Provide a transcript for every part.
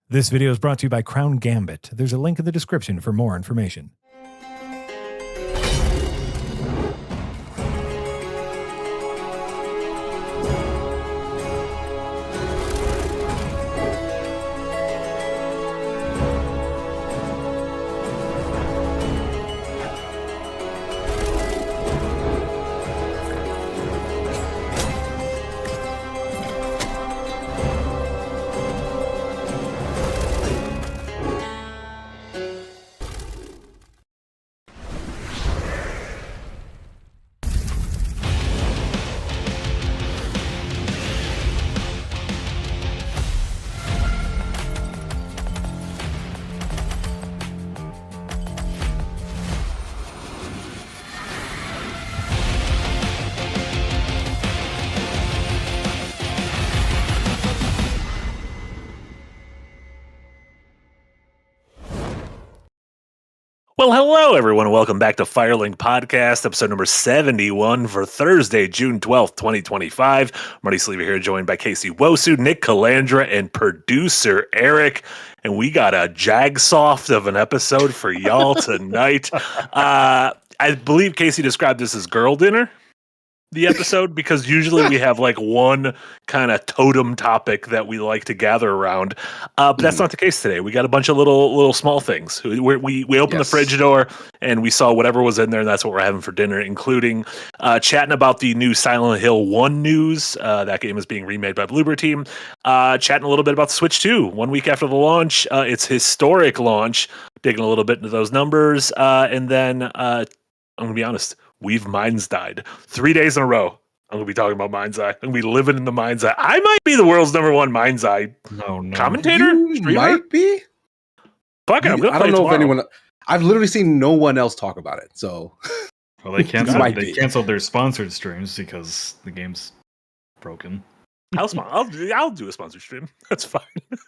This video is brought to you by Crown Gambit. There's a link in the description for more information. Well, hello, everyone. Welcome back to Firelink Podcast, episode number 71 for Thursday, June 12th, 2025. Marty Sleever here, joined by Casey Wosu, Nick Calandra, and producer Eric. And we got a jag-soft of an episode for y'all tonight. I believe Casey described this as girl dinner, the episode, because usually we have like one kind of totem topic that we like to gather around, but that's not the case today. We got a bunch of little small things. We opened the fridge door and we saw whatever was in there, and that's what we're having for dinner, including chatting about the new Silent Hill 1 news. That game is being remade by Bloober Team. Chatting a little bit about the Switch 2, 1 week after the launch, its historic launch, digging a little bit into those numbers, and then I'm gonna be honest, we've MindsEye 3 days in a row. I'm going to be talking about MindsEye. I'm going to be living in the MindsEye. I might be the world's #1 MindsEye commentator. You might be. Fuck it, I'm going to I don't know if anyone. I've literally seen no one else talk about it. So, well, they canceled their sponsored streams because the game's broken. I'll do a sponsored stream. That's fine.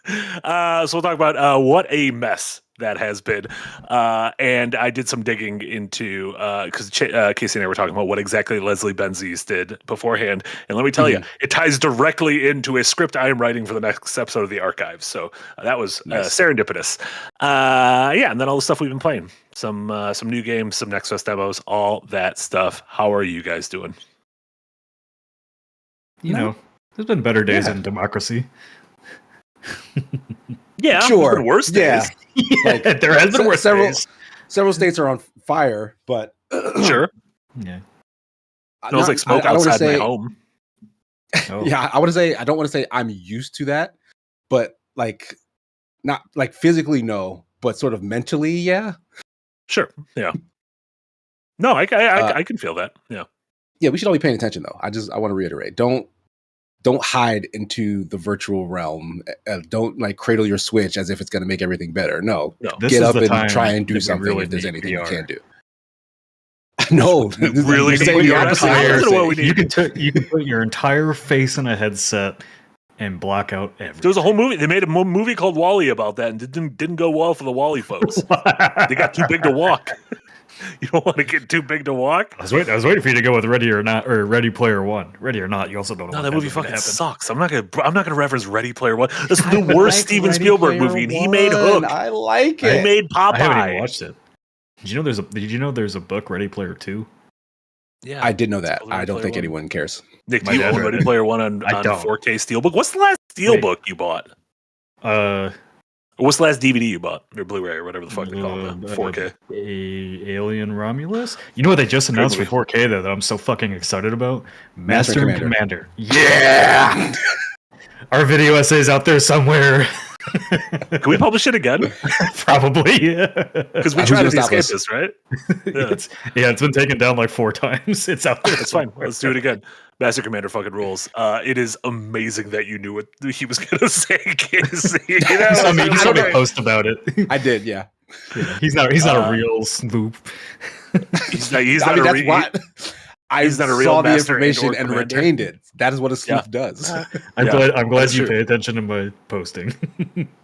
So we'll talk about what a mess that has been. And I did some digging into, because Casey and I were talking about what exactly Leslie Benzies did beforehand. And let me tell you, it ties directly into a script I am writing for the next episode of the Archives. So that was serendipitous. And then all the stuff we've been playing. Some new games, some Next Fest demos, all that stuff. How are you guys doing? You know, there's been better days in democracy. Yeah, sure. Been worse days. Like, there has been worse days. Several states are on fire, but sure. Yeah. Smells like smoke outside my home. Oh. Yeah, I don't want to say I'm used to that, but like not like physically no, but sort of mentally, yeah. Sure. Yeah. No, I can feel that. Yeah. Yeah, we should all be paying attention though. I want to reiterate. Don't hide into the virtual realm. Don't like cradle your Switch as if it's going to make everything better. No. Get up and try and do something if there's anything you can do. No, really. You can put your entire face in a headset and block out everything. There was a whole movie. They made a movie called WALL-E about that, and didn't go well for the WALL-E folks. They got too big to walk. You don't want to get too big to walk. I was waiting for you to go with Ready or Not or Ready Player One. Ready or Not, you also don't know. No, that movie fucking sucks. I'm not gonna reference Ready Player One. This is the worst Steven Spielberg movie, and he made Hook. I like it. He made Popeye. I haven't even watched it. Did you know there's a book, Ready Player 2? Yeah, I did know that. I don't think anyone cares. Nick, do you own Ready Player One on 4K Steelbook? What's the last Steelbook you bought? What's the last DVD you bought? Or Blu-ray or whatever the fuck they call it. 4K. Alien Romulus? You know what they just announced for 4K though that I'm so fucking excited about? Master and Commander. Yeah! Our video essay's out there somewhere. Can we publish it again? Probably, yeah. Because we tried to escape this, right? Yeah. It's been taken down like 4 times. It's out there. It's fine. Let's do it again. Master Commander fucking rules. It is amazing that you knew what he was going to say, Casey. You know? I mean, you saw me post about it. I did, yeah. He's not a real spoop. He's not a real saw the master information and commander. retained it. That is what a sleuth does. I'm glad you pay attention to my posting.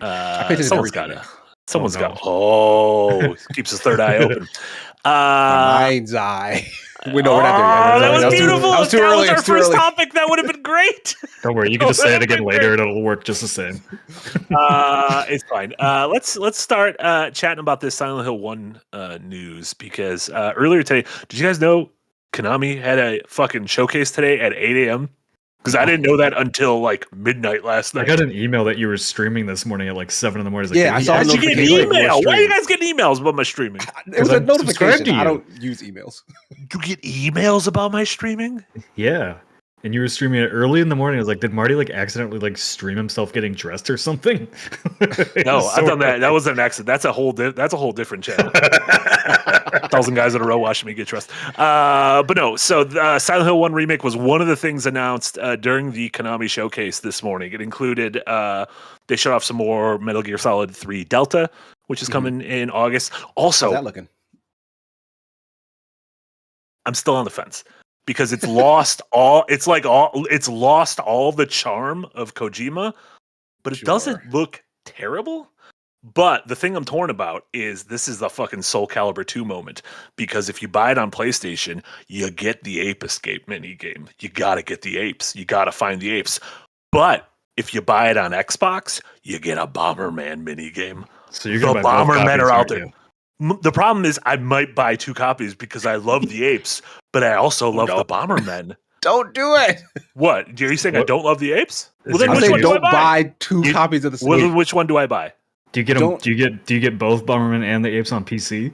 I pay attention to every got it. Someone's got. Oh, keeps his third eye open. Mind's eye. We're not doing it. That was beautiful. That was too that early. was our first topic. That would have been great. Don't worry, you can just say it again later and it'll work just the same. It's fine. Let's start chatting about this Silent Hill 1 news because earlier today, did you guys know Konami had a fucking showcase today at 8 a.m.? Because I didn't know that until like midnight last night. I got an email that you were streaming this morning at like 7 in the morning. Yeah, I saw Did you get an email? Why are you guys getting emails about my streaming? It was a I'm subscribed notification. to you. I don't use emails. You get emails about my streaming? Yeah. And you were streaming it early in the morning. I was like, did Marty like accidentally like stream himself getting dressed or something? No, I've done that. That was an accident. That's a whole different channel. 1,000 guys in a row watching me get dressed. But no, so the Silent Hill 1 remake was one of the things announced during the Konami showcase this morning. It included they showed off some more Metal Gear Solid 3 Delta, which is coming in August. Also, How's that looking? I'm still on the fence because it's lost all the charm of Kojima, but it doesn't look terrible. But the thing I'm torn about is this is the fucking Soul Calibur 2 moment, because if you buy it on PlayStation, you get the Ape Escape minigame. You gotta get the apes. You gotta find the apes. But if you buy it on Xbox, you get a Bomberman minigame. So you're the gonna buy both Bombermen copies, are out aren't there. you? The problem is I might buy 2 copies because I love the apes, but I also love the Bombermen. Don't do it. What? Are you saying I don't love the apes? Well, then I'm which saying one do I don't buy? buy 2 copies of the Well, same. which one do I buy? Do you get them? Do you get both Bomberman and the apes on PC?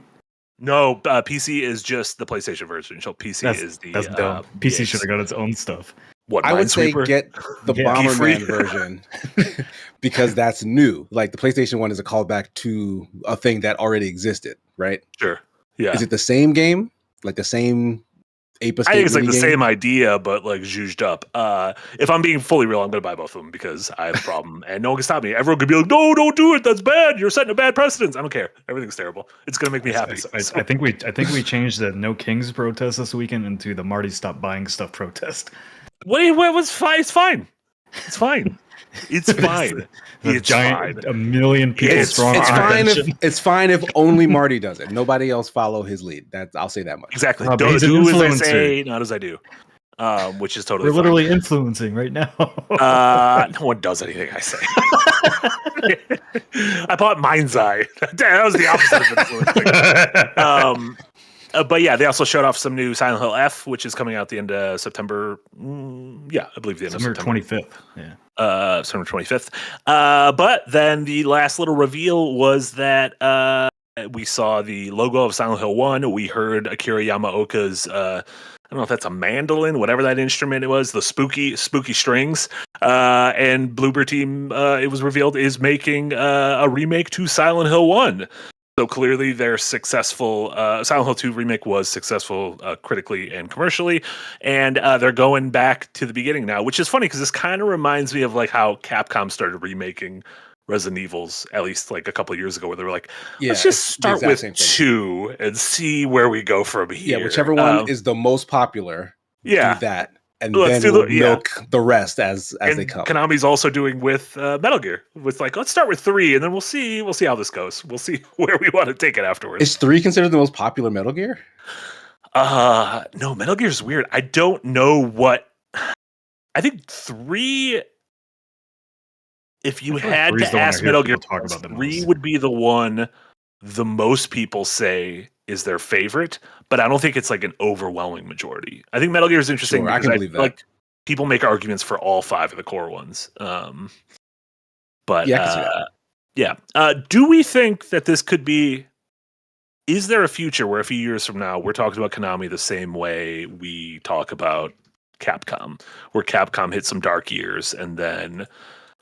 No, PC is just the PlayStation version. So PC is the that's dumb. PC should have got its own stuff. What, I would say Minesweeper? get the Key-free. Bomberman version because that's new. Like the PlayStation 1 is a callback to a thing that already existed, right? Sure. Yeah. Is it the same game? Like the same Ape Escape? I think it's like the minigame? same idea, but like zhuzhed up. If I'm being fully real, I'm going to buy both of them because I have a problem and no one can stop me. Everyone could be like, no, don't do it. That's bad. You're setting a bad precedence. I don't care. Everything's terrible. It's going to make me happy. I think we changed the No Kings protest this weekend into the Marty Stop Buying Stuff protest. What was fine? It's fine. It's fine. It's fine. It's giant, fine. a million people It's strong. fine if only Marty does it. Nobody else follow his lead. I'll say that much. Exactly. But Don't he's an do as I influencer. say, not as I do. Which is totally We're fine. literally influencing right now. No one does anything I say. I bought MindsEye. That was the opposite of influencing. But yeah, they also showed off some new Silent Hill F, which is coming out the end of September. Yeah, I believe the end of September. 25th. Yeah. September 25th. But then the last little reveal was that we saw the logo of Silent Hill 1. We heard Akira Yamaoka's, I don't know if that's a mandolin, whatever that instrument it was, the spooky strings. And Bloober Team, it was revealed, is making a remake to Silent Hill 1. So clearly they're successful. Silent Hill 2 remake was successful critically and commercially, and they're going back to the beginning now, which is funny because this kind of reminds me of like how Capcom started remaking Resident Evils, at least like a couple of years ago, where they were like, let's just start with 2 and see where we go from here. Yeah, whichever one is the most popular, do that. And then we'll milk the rest as they come. Konami's also doing with Metal Gear. With like, let's start with 3, and then we'll see how this goes. We'll see where we want to take it afterwards. Is 3 considered the most popular Metal Gear? No, Metal Gear's weird. I don't know what. I think 3. If you had to ask Metal Gear, 3 would be the one the most people say is their favorite, but I don't think it's like an overwhelming majority. I think Metal Gear is interesting because I can believe that. Like people make arguments for all 5 of the core ones. But do we think that this could be? Is there a future where a few years from now we're talking about Konami the same way we talk about Capcom, where Capcom hit some dark years and then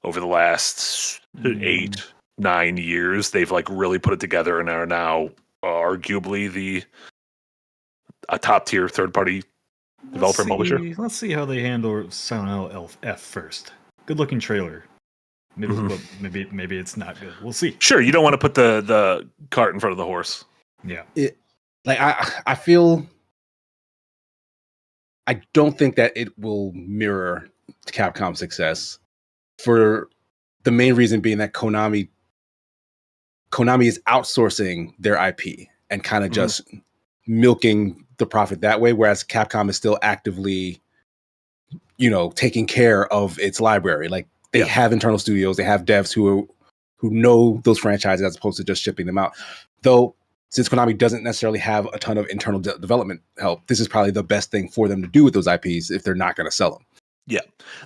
over the last 8-9 years they've like really put it together and are now arguably a top tier third party developer publisher. Let's see how they handle Silent Hill F first. Good looking trailer. Maybe it's not good. We'll see. Sure, you don't want to put the cart in front of the horse. Yeah. I feel I don't think that it will mirror Capcom's success for the main reason being that Konami is outsourcing their IP and kind of just milking the profit that way, whereas Capcom is still actively, taking care of its library. Like they have internal studios, they have devs who know those franchises as opposed to just shipping them out. Though, since Konami doesn't necessarily have a ton of internal development help, this is probably the best thing for them to do with those IPs if they're not going to sell them. Yeah,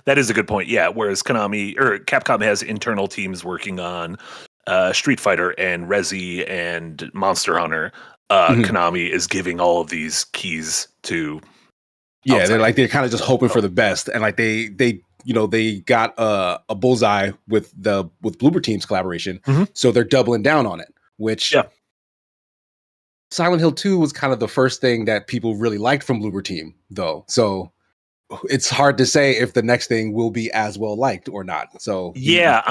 that is a good point. Yeah, whereas Capcom has internal teams working on Street Fighter and Resi and Monster Hunter. Konami is giving all of these keys to. Yeah, outside. they're kind of just hoping for the best, and like they got a bullseye with Bloober Team's collaboration, so they're doubling down on it. Which Silent Hill 2 was kind of the first thing that people really liked from Bloober Team, though. So it's hard to say if the next thing will be as well liked or not. So yeah,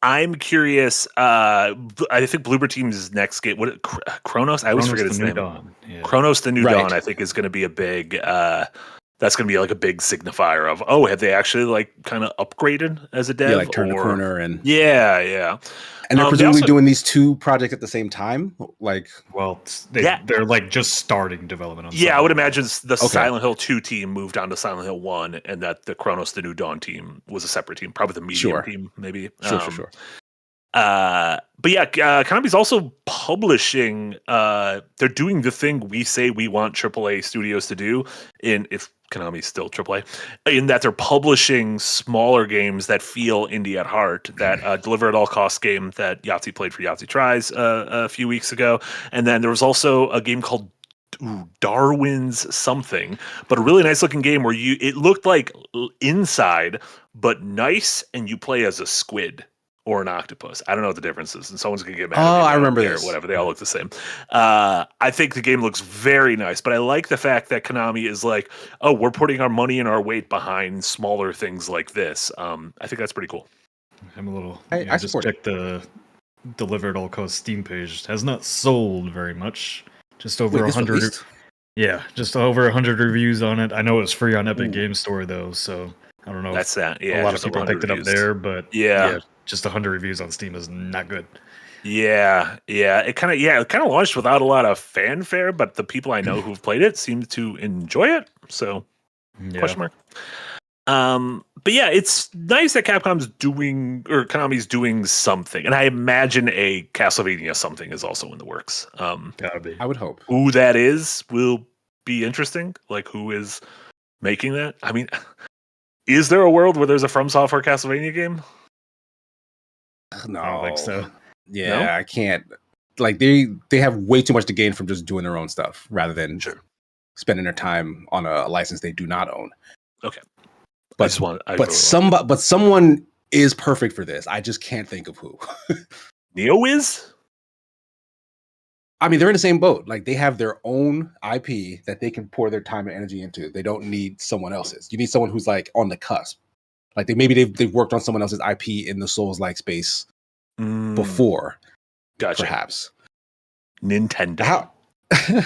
I'm curious. I think Bloober Team's next game, Chronos? I always forget its name. Dawn. Yeah. Chronos: The New Dawn. I think is going to be a big. That's going to be like a big signifier of have they actually like kind of upgraded as a dev? Yeah, like turned a corner and yeah. And they're presumably doing these two projects at the same time. Like, well, they're like just starting development on. Yeah, I would imagine the Silent Hill 2 team moved on to Silent Hill 1, and that the Chronos: The New Dawn team was a separate team, probably the medium team, maybe. Sure. But yeah, Konami's also publishing. They're doing the thing we say we want AAA studios to do. If Konami's still AAA, in that they're publishing smaller games that feel indie at heart. That Deliver at All Costs game that Yahtzee played for Yahtzee Tries a few weeks ago, and then there was also a game called Darwin's something, but a really nice looking game where it looked like Inside, but nice, and you play as a squid or an octopus. I don't know what the difference is, and someone's gonna get mad. I remember this. Or whatever. They all look the same. I think the game looks very nice, but I like the fact that Konami is like, oh, we're putting our money and our weight behind smaller things like this. I think that's pretty cool. I'm a little. I just checked the Delivered All Coast Steam page. Has not sold very much. Just over 100. Yeah, just over 100 reviews on it. I know it's free on Epic Game Store though, so I don't know. That's that. Yeah, a lot of people picked it up there, but yeah, just 100 reviews on Steam is not good. Yeah. It kind of launched without a lot of fanfare, but the people I know who've played it seem to enjoy it. So, question mark. But yeah, it's nice that Konami's doing something, and I imagine a Castlevania something is also in the works. Gotta be. I would hope. Who that is will be interesting. Like, who is making that? I mean, is there a world where there's a From Software Castlevania game? No, I don't think so. Yeah, No? I can't. Like they have way too much to gain from just doing their own stuff rather than spending their time on a license they do not own. Okay, but someone is perfect for this. I just can't think of who. Neo is. I mean, they're in the same boat. Like they have their own IP that they can pour their time and energy into. They don't need someone else's. You need someone who's like on the cusp. Like they've worked on someone else's IP in the Souls-like space before. Gotcha. Perhaps. Nintendo. I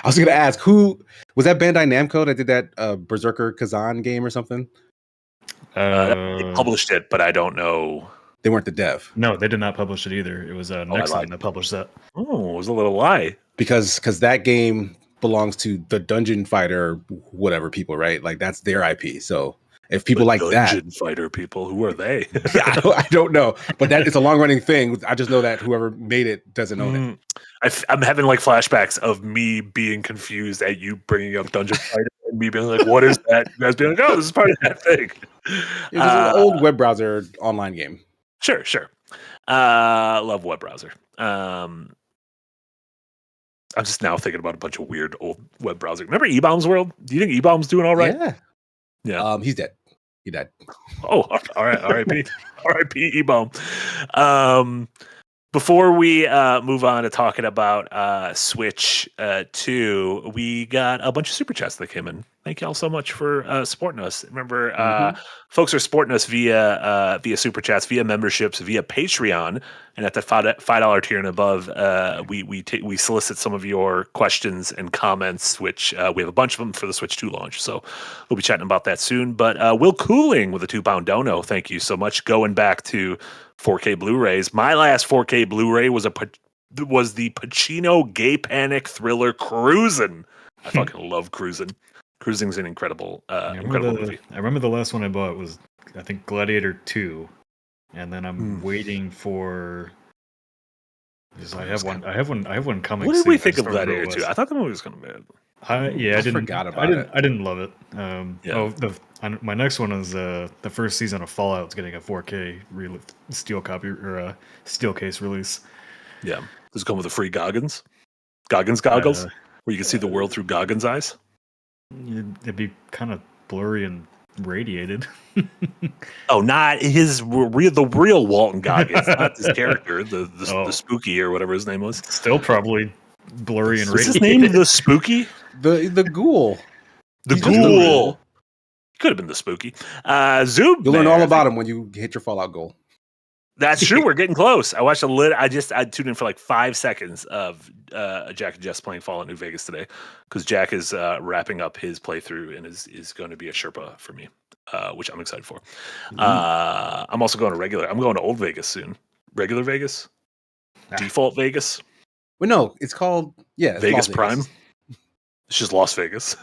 was going to ask, who was that? Bandai Namco that did that Berserker Kazan game or something? They published it, but I don't know. They weren't the dev. No, they did not publish it either. It was Nextline that published that. Oh, it was a little lie. Because that game belongs to the Dungeon Fighter, whatever people, right? Like that's their IP. So if people like that, Dungeon Fighter people, who are they? Yeah, I don't know, but that it's a long running thing. I just know that whoever made it doesn't own it. I'm having like flashbacks of me being confused at you bringing up Dungeon Fighter and me being like, "What is that?" You guys being like, "Oh, this is part of that thing." It was an old web browser online game. Sure. Love web browser. I'm just now thinking about a bunch of weird old web browser. Remember E-Bombs World? Do you think E-Bombs doing all right? Yeah. He's dead. He died. Oh, all right. R.I.P. R.I.P. E-Bomb. Before we move on to talking about Switch 2, we got a bunch of super chats that came in. Thank you all so much for supporting us. Remember, folks are supporting us via super chats, via memberships, via Patreon, and at the $5 tier and above, we solicit some of your questions and comments, which we have a bunch of them for the Switch 2 launch. So we'll be chatting about that soon. But Will Cooling with a £2 dono, thank you so much. Going back to 4K Blu-rays, my last 4K Blu-ray was the Pacino Gay Panic thriller Cruisin'. I fucking love Cruising. Cruising's an incredible movie. I remember the last one I bought was, I think, Gladiator 2, and then I'm waiting for. I have one coming. What did soon. we think of Gladiator 2? I thought the movie was kind of bad. I didn't love it. My next one is the first season of Fallout's getting a 4K steel copy or a steel case release. Yeah, does it come with a free Goggins goggles, where you can see the world through Goggins' eyes? It'd be kind of blurry and radiated. Oh, not the real Walton Goggins, not his character, the Spooky or whatever his name was. Still probably blurry and What's radiated. his name? The Spooky? The Ghoul. The Ghoul. Could have been the Spooky. Zoom. You'll learn all about him when you hit your Fallout goal. That's true. We're getting close. I watched I tuned in for like 5 seconds of Jack and Jess playing Fallout New Vegas today, because Jack is wrapping up his playthrough and is going to be a Sherpa for me, which I'm excited for. I'm also going to regular. I'm going to Old Vegas soon. Regular Vegas, default Vegas. Well, no, it's called Vegas Prime. It's just Las Vegas.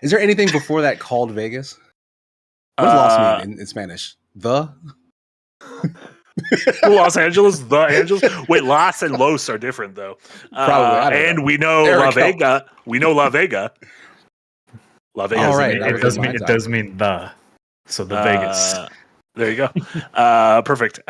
Is there anything before that called Vegas? What does Las mean in Spanish? The Los Angeles, the Angeles. Wait, Las and Los are different though. Probably, and we know La Vega. We know La Vega. La Vega. Oh, right. It does mean the. So the Vegas. There you go. Perfect.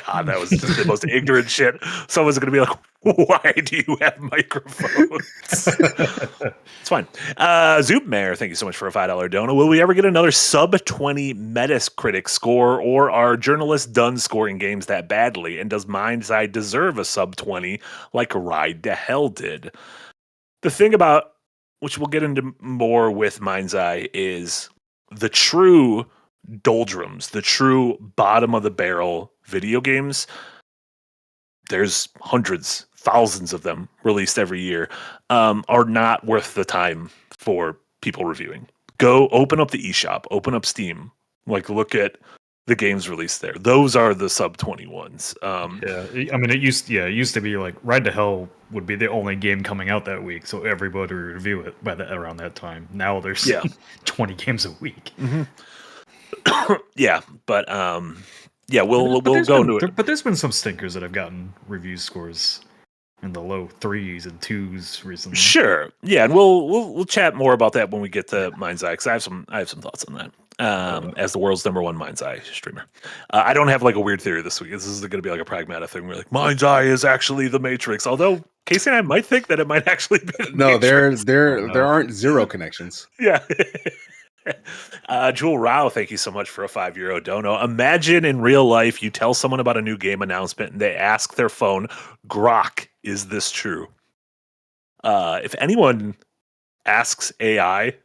God, that was just the most ignorant shit. Someone's going to be like, why do you have microphones? It's fine. Zoopmare, thank you so much for a $5 dono. Will we ever get another sub-20 Metacritic score, or are journalists done scoring games that badly? And does MindsEye deserve a sub-20 like Ride to Hell did? The thing about, which we'll get into more with MindsEye, is the true doldrums, the true bottom of the barrel video games. There's hundreds, thousands of them released every year, are not worth the time for people reviewing. Go open up the eShop, open up Steam, look at the games released there. Those are the sub 20 ones. I mean, it used to be like Ride to Hell would be the only game coming out that week, so everybody would review it around that time. Now there's 20 games a week. Mm-hmm. We'll go into it. But there's been some stinkers that have gotten review scores in the low 3s and 2s recently. Sure, yeah, and we'll chat more about that when we get to MindsEye, because I have some thoughts on that. As the world's #1 MindsEye streamer, I don't have like a weird theory this week. This is going to be like a pragmatic thing. We're like, MindsEye is actually the Matrix, although Casey and I might think that it might actually be. There aren't zero connections. Yeah. Jewel Rao, thank you so much for a €5 dono. Imagine in real life you tell someone about a new game announcement and they ask their phone, Grok, is this true? If anyone asks AI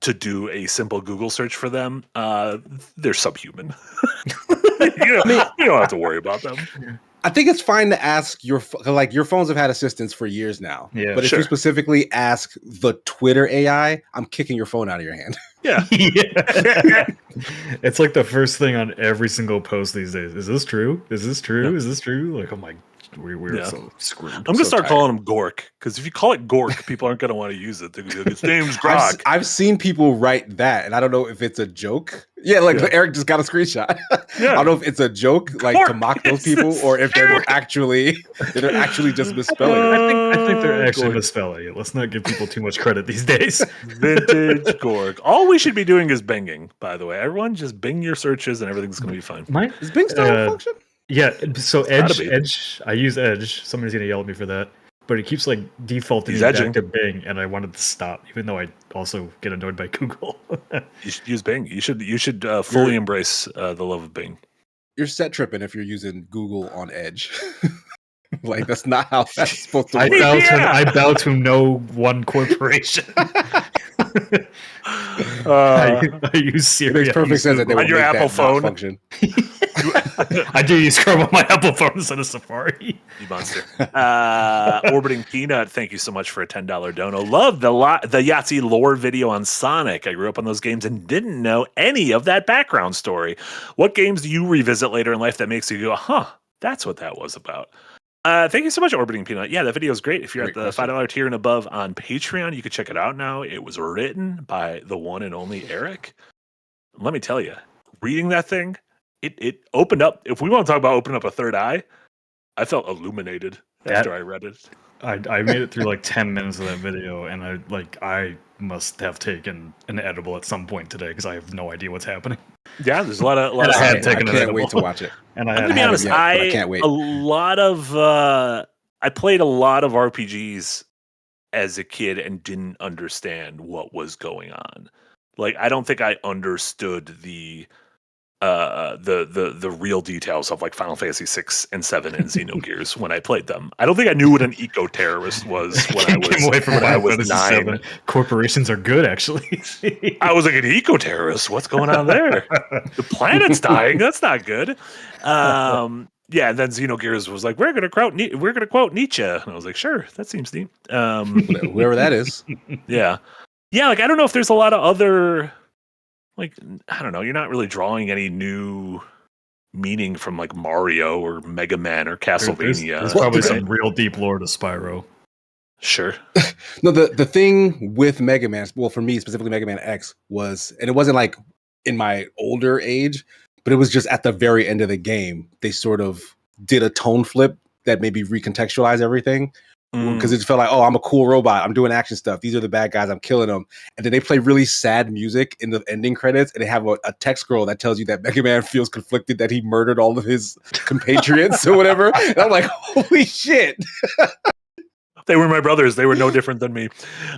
to do a simple Google search for them, they're subhuman. You don't have to worry about them. I think it's fine to ask your phones have had assistants for years now. Yeah, but if you specifically ask the Twitter AI, I'm kicking your phone out of your hand. Yeah. It's like the first thing on every single post these days. Is this true? Is this true? Yeah. Is this true? Like, oh my, we're so screwed. I'm going to start calling him Gork, because if you call it Gork, people aren't going to want to use it. They're gonna be like, his name's Grok. I've seen people write that, and I don't know if it's a joke. Yeah, Eric just got a screenshot. Yeah. I don't know if it's a joke, to mock those people, or if they're actually just misspelling it. I think they're actually misspelling it. Let's not give people too much credit these days. Vintage Gork. All we should be doing is binging, by the way. Everyone just bing your searches and everything's going to be fine. Is Bing still a function? Yeah, so Edge, I use Edge. Somebody's going to yell at me for that. But it keeps defaulting back to Bing, and I wanted to stop, even though I also get annoyed by Google. You should use Bing. You should fully embrace the love of Bing. You're set tripping if you're using Google on Edge. That's not how that's supposed to work. I bow to no one corporation. I use Siri. It makes perfect sense that they on your Apple phone function. I do use Chrome on my Apple phone instead of Safari. You monster. Orbiting Peanut, thank you so much for a $10 dono. Love the Yahtzee lore video on Sonic. I grew up on those games and didn't know any of that background story. What games do you revisit later in life that makes you go, huh, that's what that was about? Thank you so much, Orbiting Peanut. Yeah, that video is great. If you're Great at the $5 tier and above on Patreon, you can check it out now. It was written by the one and only Eric. Let me tell you, reading that thing, it opened up. If we want to talk about opening up a third eye, I felt illuminated after I read it. I made it through like 10 minutes of that video, and I must have taken an edible at some point today because I have no idea what's happening. Yeah, there's a lot of. I can't wait to watch it. And I'm gonna be honest, I can't wait. I played a lot of RPGs as a kid and didn't understand what was going on. Like, I don't think I understood the real details of like Final Fantasy 6 and 7 and Xenogears when I played them. I don't think I knew what an eco-terrorist was when I was 9. 7. Corporations are good, actually. I was like, an eco-terrorist? What's going on there? The planet's dying. That's not good. Yeah, and then Xenogears was like, we're gonna quote Nietzsche, and I was like, sure, that seems neat. Whoever that is. Yeah. Like, I don't know if there's a lot of other. Like, I don't know, you're not really drawing any new meaning from like Mario or Mega Man or Castlevania. There's probably some real deep lore to Spyro. Sure. No, the thing with Mega Man, well, for me specifically, Mega Man X was, and it wasn't like in my older age, but it was just at the very end of the game, they sort of did a tone flip that maybe recontextualized everything. Because it felt like, oh, I'm a cool robot. I'm doing action stuff. These are the bad guys. I'm killing them. And then they play really sad music in the ending credits, and they have a text scroll that tells you that Mega Man feels conflicted that he murdered all of his compatriots or whatever. And I'm like, holy shit. They were my brothers. They were no different than me.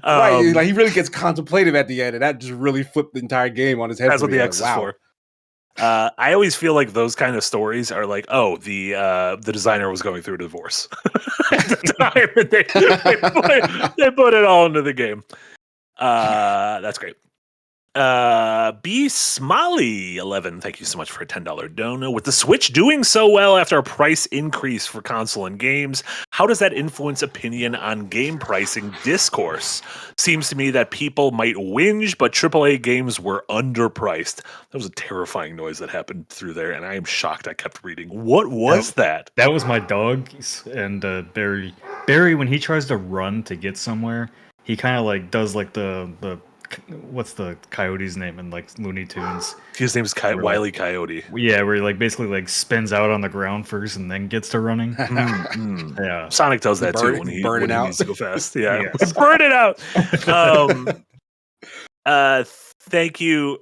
Right. Like, he really gets contemplative at the end, and that just really flipped the entire game on his head. That's what the X is for. I always feel like those kind of stories are like, oh, the designer was going through a divorce at the time, and they put it all into the game. That's great. B Smiley 11, thank you so much for a $10 dono. With the Switch doing so well after a price increase for console and games, how does that influence opinion on game pricing discourse? Seems to me that people might whinge, but AAA games were underpriced. That was a terrifying noise that happened through there, and I am shocked I kept reading. What was that? That was my dog, and Barry. Barry, when he tries to run to get somewhere, he kind of like does like the what's the coyote's name in like Looney Tunes? His name is Wile E. Coyote. Yeah, where he like basically like spins out on the ground first and then gets to running. Yeah, Sonic does that too when he needs to go fast. Yeah, yes. Burn it out. Thank you.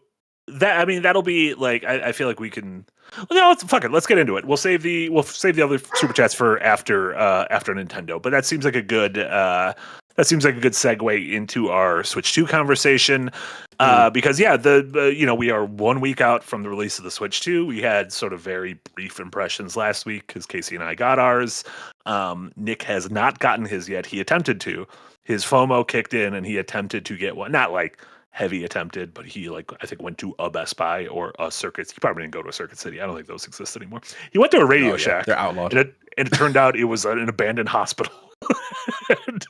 That'll be like I feel like we can. No, fuck it. Let's get into it. We'll save the other super chats for after Nintendo. But that seems like a good segue into our Switch 2 conversation. Because we are 1 week out from the release of the Switch 2. We had sort of very brief impressions last week because Casey and I got ours. Nick has not gotten his yet. He attempted to. His FOMO kicked in and he attempted to get one. Not like heavy attempted, but he I think went to a Best Buy or a Circuit. He probably didn't go to a Circuit City. I don't think those exist anymore. He went to a Radio Shack. They're outlawed. And it turned out it was an abandoned hospital. and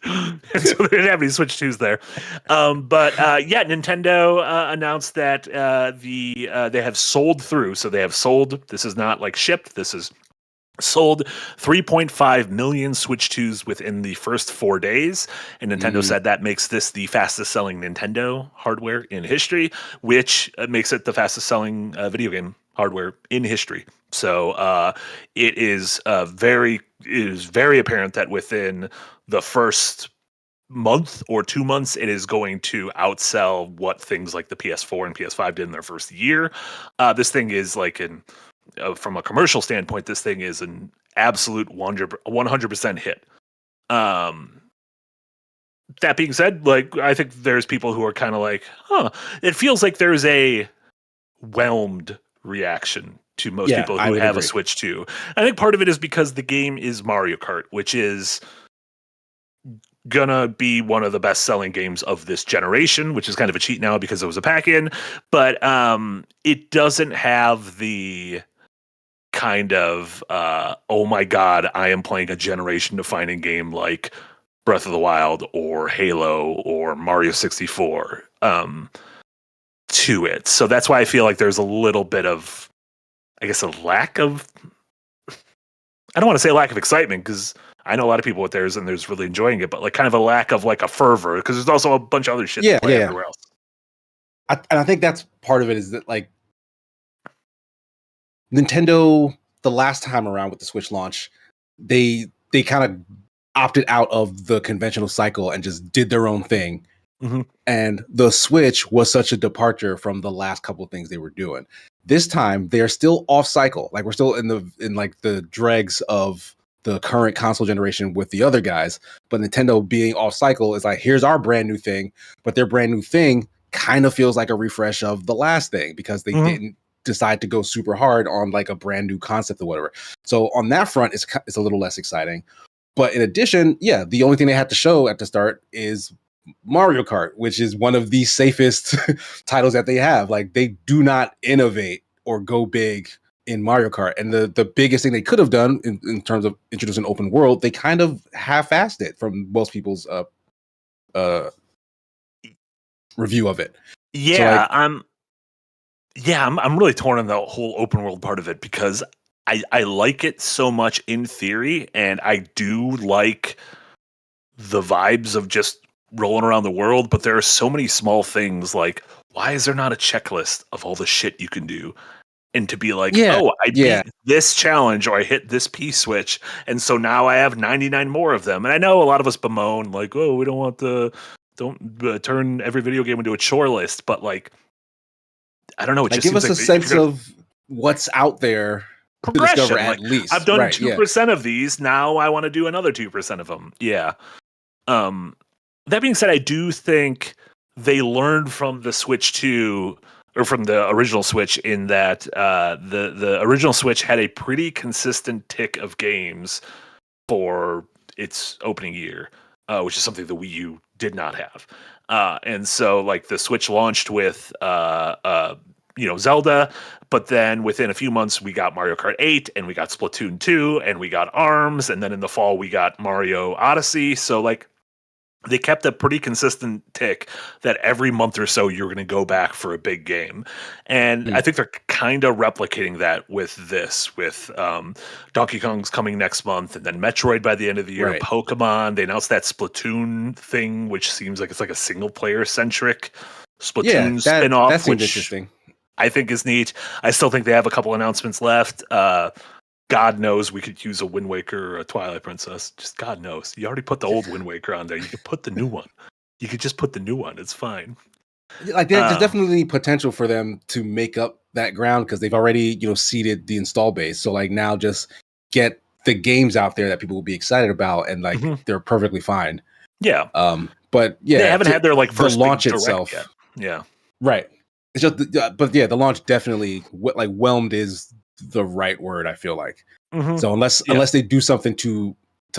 so they didn't have any Switch 2s there. Nintendo announced that they have sold through. So they have sold. This is not like shipped. This is sold 3.5 million Switch 2s within the first 4 days. And Nintendo said that makes this the fastest selling Nintendo hardware in history, which makes it the fastest selling video game hardware in history. So it is very apparent that within the first month or 2 months, it is going to outsell what things like the PS4 and PS5 did in their first year. This thing is like from a commercial standpoint, this thing is an absolute 100% hit. That being said, like, I think there's people who are kind of like, it feels like there's a whelmed reaction to most people who have a Switch 2. I think part of it is because the game is Mario Kart, which is gonna be one of the best selling games of this generation, which is kind of a cheat now because it was a pack-in, but it doesn't have the kind of oh my god, I am playing a generation defining game like Breath of the Wild or Halo or Mario 64 to it. So that's why I feel like there's a little bit of, I guess, a lack of I don't want to say lack of excitement because I know a lot of people with theirs and there's really enjoying it, but like kind of a lack of like a fervor because there's also a bunch of other shit to play everywhere else. And I think that's part of it is that like Nintendo, the last time around with the Switch launch, they kind of opted out of the conventional cycle and just did their own thing. Mm-hmm. And the Switch was such a departure from the last couple of things they were doing. This time they're still off cycle. Like we're still in like the dregs of the current console generation with the other guys. But Nintendo being off cycle is like, here's our brand new thing. But their brand new thing kind of feels like a refresh of the last thing because they didn't decide to go super hard on like a brand new concept or whatever. So on that front, it's a little less exciting. But in addition, yeah, the only thing they had to show at the start is Mario Kart, which is one of the safest titles that they have. Like they do not innovate or go big in Mario Kart. And the biggest thing they could have done in terms of introducing open world, they kind of half-assed it from most people's review of it. Yeah, so I'm really torn on the whole open world part of it because I like it so much in theory, and I do like the vibes of just rolling around the world, but there are so many small things like, why is there not a checklist of all the shit you can do? And to be like, I beat this challenge or I hit this P-switch, and so now I have 99 more of them. And I know a lot of us bemoan, like, we don't want don't turn every video game into a chore list, but like, I don't know. It just give us like a sense of what's out there. Progression, like, at least I've done 2% of these. Now I want to do another 2% of them. Yeah. That being said, I do think they learned from the Switch 2 or from the original Switch in that the original Switch had a pretty consistent tick of games for its opening year, which is something the Wii U did not have. And so like the Switch launched with Zelda, but then within a few months we got Mario Kart 8 and we got Splatoon 2 and we got ARMS, and then in the fall we got Mario Odyssey. So like they kept a pretty consistent tick that every month or so you're going to go back for a big game. And I think they're kind of replicating that with this, with Donkey Kong's coming next month and then Metroid by the end of the year, Pokemon. They announced that Splatoon thing, which seems like it's like a single player centric Splatoon spinoff, that seems which interesting. I think is neat. I still think they have a couple announcements left. God knows we could use a Wind Waker or a Twilight Princess. Just God knows. You already put the old Wind Waker on there. You could put the new one. You could just put the new one. It's fine. Like there's definitely potential for them to make up that ground because they've already, seeded the install base. So like now just get the games out there that people will be excited about, and like they're perfectly fine. Yeah. But yeah, they haven't had their like first the launch big itself yet. Yeah. Right. It's just, but yeah, the launch definitely like whelmed is the right word. I feel like. So unless they do something to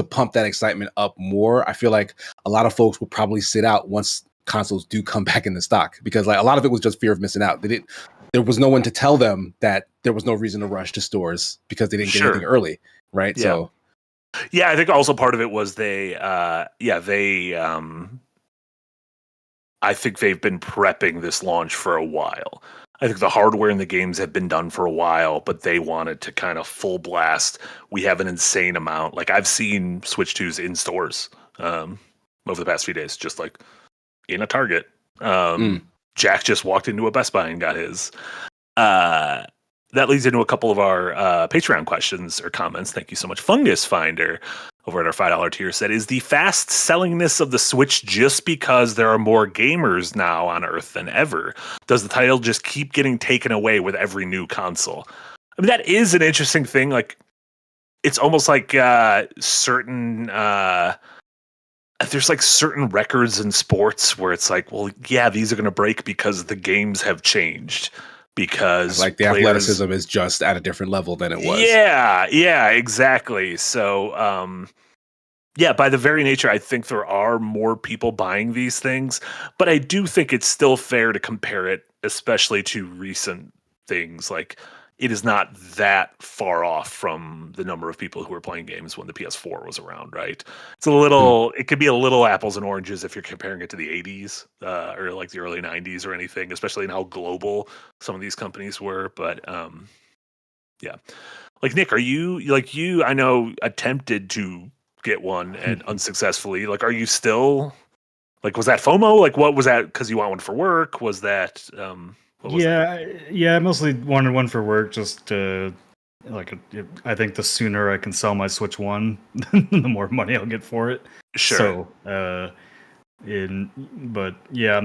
pump that excitement up more, I feel like a lot of folks will probably sit out once consoles do come back into stock, because like a lot of it was just fear of missing out. There was no one to tell them that there was no reason to rush to stores because they didn't get anything early, right? Yeah. So yeah, I think also part of it was I think they've been prepping this launch for a while. I think the hardware and the games have been done for a while, but they wanted to kind of full blast. We have an insane amount. Like I've seen Switch 2s in stores over the past few days, just like in a Target. Jack just walked into a Best Buy and got his. That leads into a couple of our Patreon questions or comments. Thank you so much. Fungus Finder over at our $5 tier said, is the fast sellingness of the Switch just because there are more gamers now on Earth than ever? Does the title just keep getting taken away with every new console? I mean, that is an interesting thing. Like, it's almost like certain there's like certain records in sports where it's like, well, yeah, these are going to break because the games have changed. Because like the athleticism is just at a different level than it was. Yeah, exactly. So, by the very nature, I think there are more people buying these things, but I do think it's still fair to compare it, especially to recent things. Like, it is not that far off from the number of people who were playing games when the PS4 was around, right? It's a little, it could be a little apples and oranges if you're comparing it to the 80s or like the early 90s or anything, especially in how global some of these companies were. But yeah. Like Nick, are you I know attempted to get one and unsuccessfully. Like, are you still like, was that FOMO? Like, what was that? Because you want one for work? Was that what was that? Yeah, I mostly wanted one for work just to I think the sooner I can sell my Switch 1, the more money I'll get for it. Sure. So, but yeah,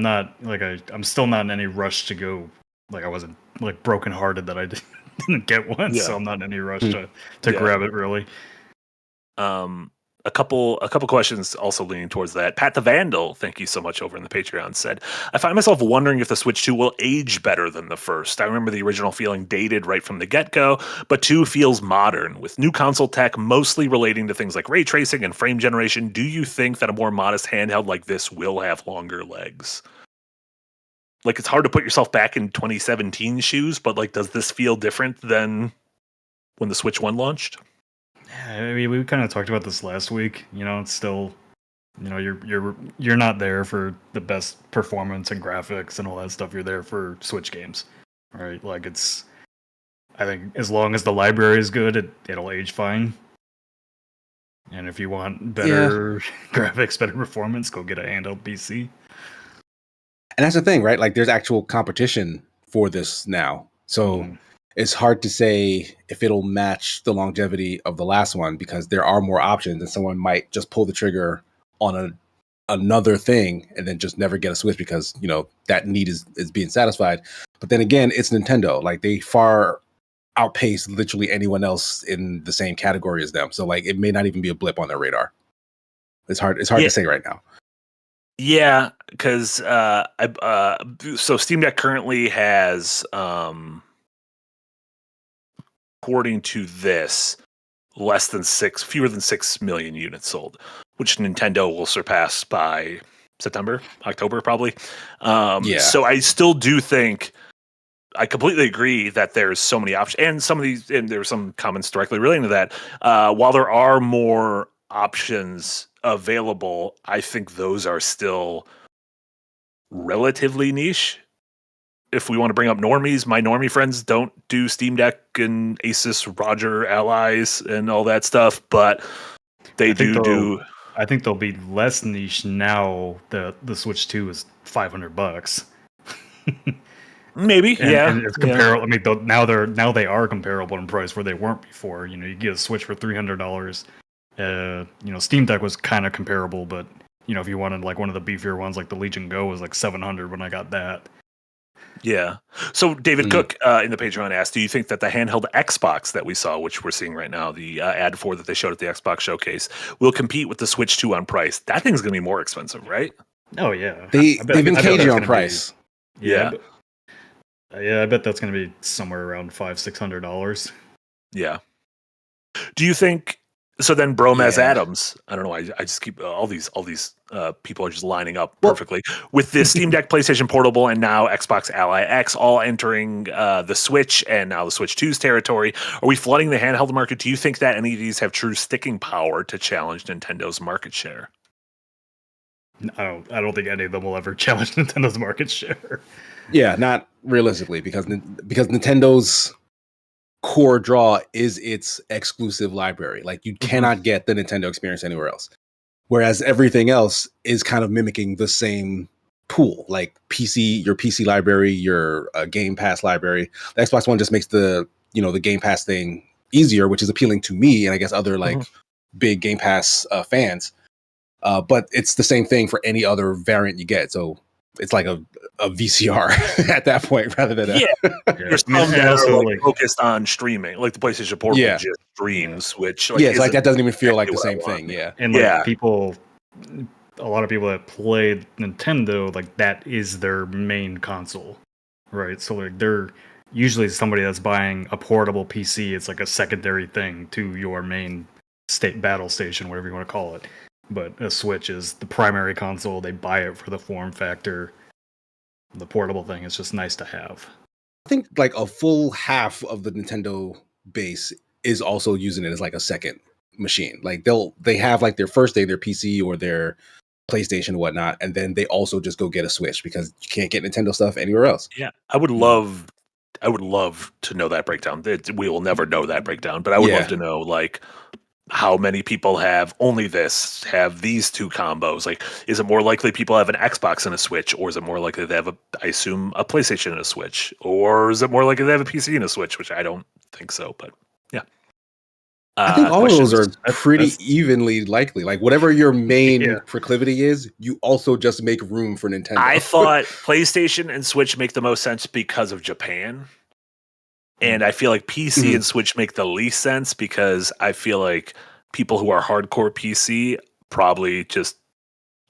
I'm still not in any rush to go. Like I wasn't like brokenhearted that I didn't get one, Yeah. so I'm not in any rush to grab it really. A couple questions also leaning towards that. Pat the Vandal, thank you so much over in the Patreon, said, I find myself wondering if the Switch 2 will age better than the first. I remember the original feeling dated right from the get-go, but 2 feels modern. With new console tech mostly relating to things like ray tracing and frame generation, do you think that a more modest handheld like this will have longer legs? Like, it's hard to put yourself back in 2017 shoes, but like, does this feel different than when the Switch 1 launched? I mean, we kind of talked about this last week. You know, it's still, you know, you're not there for the best performance and graphics and all that stuff. You're there for Switch games, right? Like I think as long as the library is good, it'll age fine. And if you want better graphics, better performance, go get a handheld PC. And that's the thing, right? Like, there's actual competition for this now, so. It's hard to say if it'll match the longevity of the last one because there are more options and someone might just pull the trigger on another thing and then just never get a Switch because, you know, that need is being satisfied. But then again, it's Nintendo. Like, they far outpace literally anyone else in the same category as them. So like, it may not even be a blip on their radar. It's hard to say right now. Yeah, because so Steam Deck currently has according to this, fewer than 6 million units sold, which Nintendo will surpass by October, probably. So I still do think, I completely agree that there's so many options, and there's some comments directly relating to that. While there are more options available, I think those are still relatively niche. If we want to bring up normies, my normie friends don't do Steam Deck and Asus, Roger, Allies, and all that stuff, but they do. I think they'll be less niche now. The Switch 2 is $500. Maybe, and it's comparable. Yeah. I mean, now they are comparable in price where they weren't before. You know, you get a Switch for $300. You know, Steam Deck was kind of comparable, but you know, if you wanted like one of the beefier ones, like the Legion Go was like $700 when I got that. Yeah. So David Cook in the Patreon asked, do you think that the handheld Xbox that we saw, which we're seeing right now, the ad for that they showed at the Xbox showcase, will compete with the Switch 2 on price? That thing's going to be more expensive, right? Oh, yeah. They've been cagey on price. I bet that's going to be somewhere around $500-$600. Yeah. Do you think... So then Bromaz Adams, I don't know, I just keep all these people are just lining up perfectly with this Steam Deck, PlayStation Portable, and now Xbox Ally X all entering the Switch and now the Switch 2's territory. Are we flooding the handheld market? Do you think that any of these have true sticking power to challenge Nintendo's market share? I don't think any of them will ever challenge Nintendo's market share. Yeah, not realistically, because Nintendo's core draw is its exclusive library. Like, you cannot get the Nintendo experience anywhere else. Whereas everything else is kind of mimicking the same pool, like your PC library, your Game Pass library. The Xbox One just makes the Game Pass thing easier, which is appealing to me and I guess other big Game Pass fans. But it's the same thing for any other variant you get. So it's like a VCR at that point rather than There's some that are focused on streaming, like the PlayStation Portable just streams, which that doesn't even feel like the same thing. And a lot of people that played Nintendo, like that is their main console, right? So like they're usually somebody that's buying a portable PC. It's like a secondary thing to your main battle station, whatever you want to call it. But a Switch is the primary console. They buy it for the form factor. The portable thing is just nice to have. I think like a full half of the Nintendo base is also using it as like a second machine. Like they have like their first day, their PC or their PlayStation and whatnot, and then they also just go get a Switch because you can't get Nintendo stuff anywhere else. Yeah, I would love I would love to know that breakdown. We will never know that breakdown, but I would love to know like how many people have only this, have these two combos. Like, is it more likely people have an Xbox and a Switch, or is it more likely they have I assume a PlayStation and a Switch, or is it more likely they have a PC and a Switch? Which I don't think so, but yeah. I think all of those are pretty evenly likely. Like whatever your main proclivity is, you also just make room for Nintendo. I thought PlayStation and Switch make the most sense because of Japan. And I feel like PC and Switch make the least sense because I feel like people who are hardcore PC probably just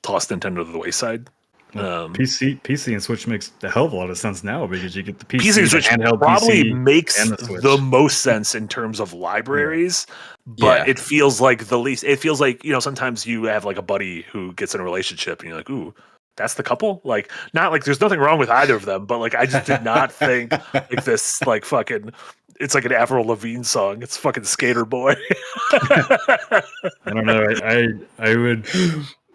toss Nintendo to the wayside. PC and Switch makes a hell of a lot of sense now because you get the PC and Switch handheld probably PC makes the most sense in terms of libraries, but it feels like the least. It feels like, you know, sometimes you have like a buddy who gets in a relationship and you're like, ooh, that's the couple? Like, not like there's nothing wrong with either of them, but like I just did not think like this like fucking it's like an Avril Lavigne song. It's fucking Skater Boy. I don't know.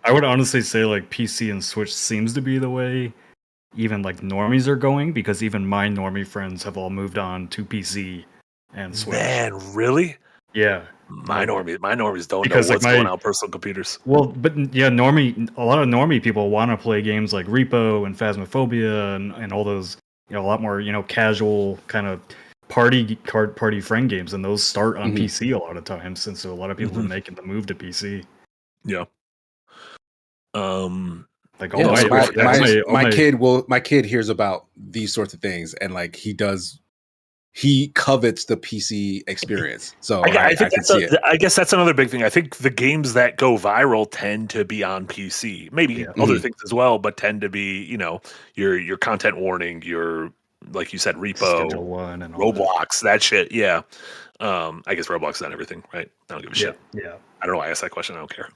I would honestly say like PC and Switch seems to be the way even like normies are going, because even my normie friends have all moved on to PC and Switch. Man, really? Yeah. My normies don't know what's going on with personal computers. Well, but yeah, a lot of normie people want to play games like Repo and Phasmophobia and all those, you know, a lot more, you know, casual kind of party friend games, and those start on PC a lot of times, and so a lot of people are making the move to PC. Yeah. Like my kid hears about these sorts of things, and like he covets the PC experience. So I can see it. I guess that's another big thing. I think the games that go viral tend to be on PC. Maybe other things as well, but tend to be, you know, your content warning, your, like you said, Repo, Schedule One, and Roblox, that shit. Yeah. I guess Roblox is on everything, right? I don't give a shit. Yeah. I don't know why I asked that question. I don't care.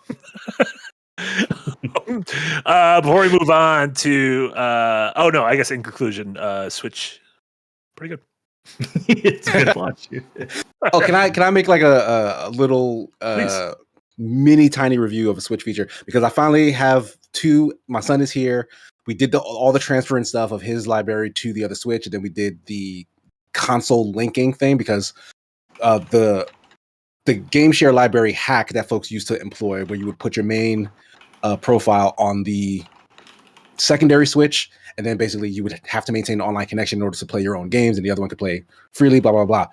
Before we move on to I guess in conclusion, Switch, pretty good. It's a good watch. Can I make like a little mini tiny review of a Switch feature, because I finally have two. My son is here. We did all the transferring stuff of his library to the other Switch, and then we did the console linking thing, because the game share library hack that folks used to employ, where you would put your main profile on the secondary Switch, and then basically you would have to maintain an online connection in order to play your own games, and the other one could play freely, blah, blah, blah.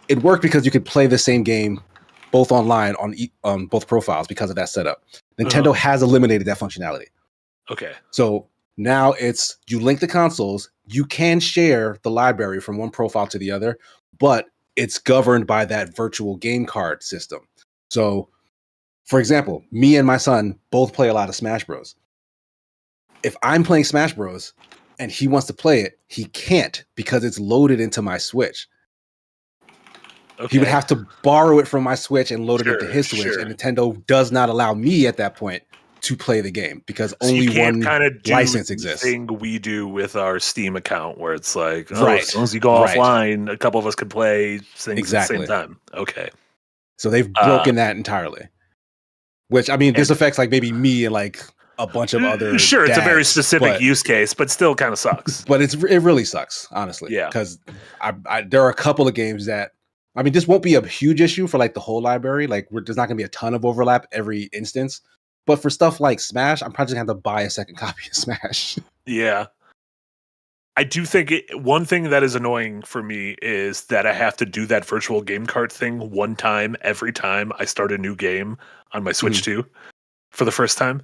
It worked because you could play the same game both online on both profiles because of that setup. Nintendo has eliminated that functionality. Okay. So now it's, you link the consoles, you can share the library from one profile to the other, but it's governed by that virtual game card system. So, for example, me and my son both play a lot of Smash Bros. If I'm playing Smash Bros. And he wants to play it, he can't, because it's loaded into my Switch. Okay. He would have to borrow it from my Switch and load it into his Switch, and Nintendo does not allow me at that point to play the game, because only one license exists. Thing we do with our Steam account, where it's like, as long as you go offline, a couple of us can play things at the same time. Okay. So they've broken that entirely. Which, I mean, this affects like maybe me and like a bunch of other it's a very specific use case, but still kind of sucks. But it really sucks, honestly. Yeah. Because there are a couple of games that, I mean, this won't be a huge issue for like the whole library. Like there's not going to be a ton of overlap every instance. But for stuff like Smash, I'm probably going to have to buy a second copy of Smash. Yeah. I do think one thing that is annoying for me is that I have to do that virtual game card thing one time every time I start a new game on my Switch 2 for the first time.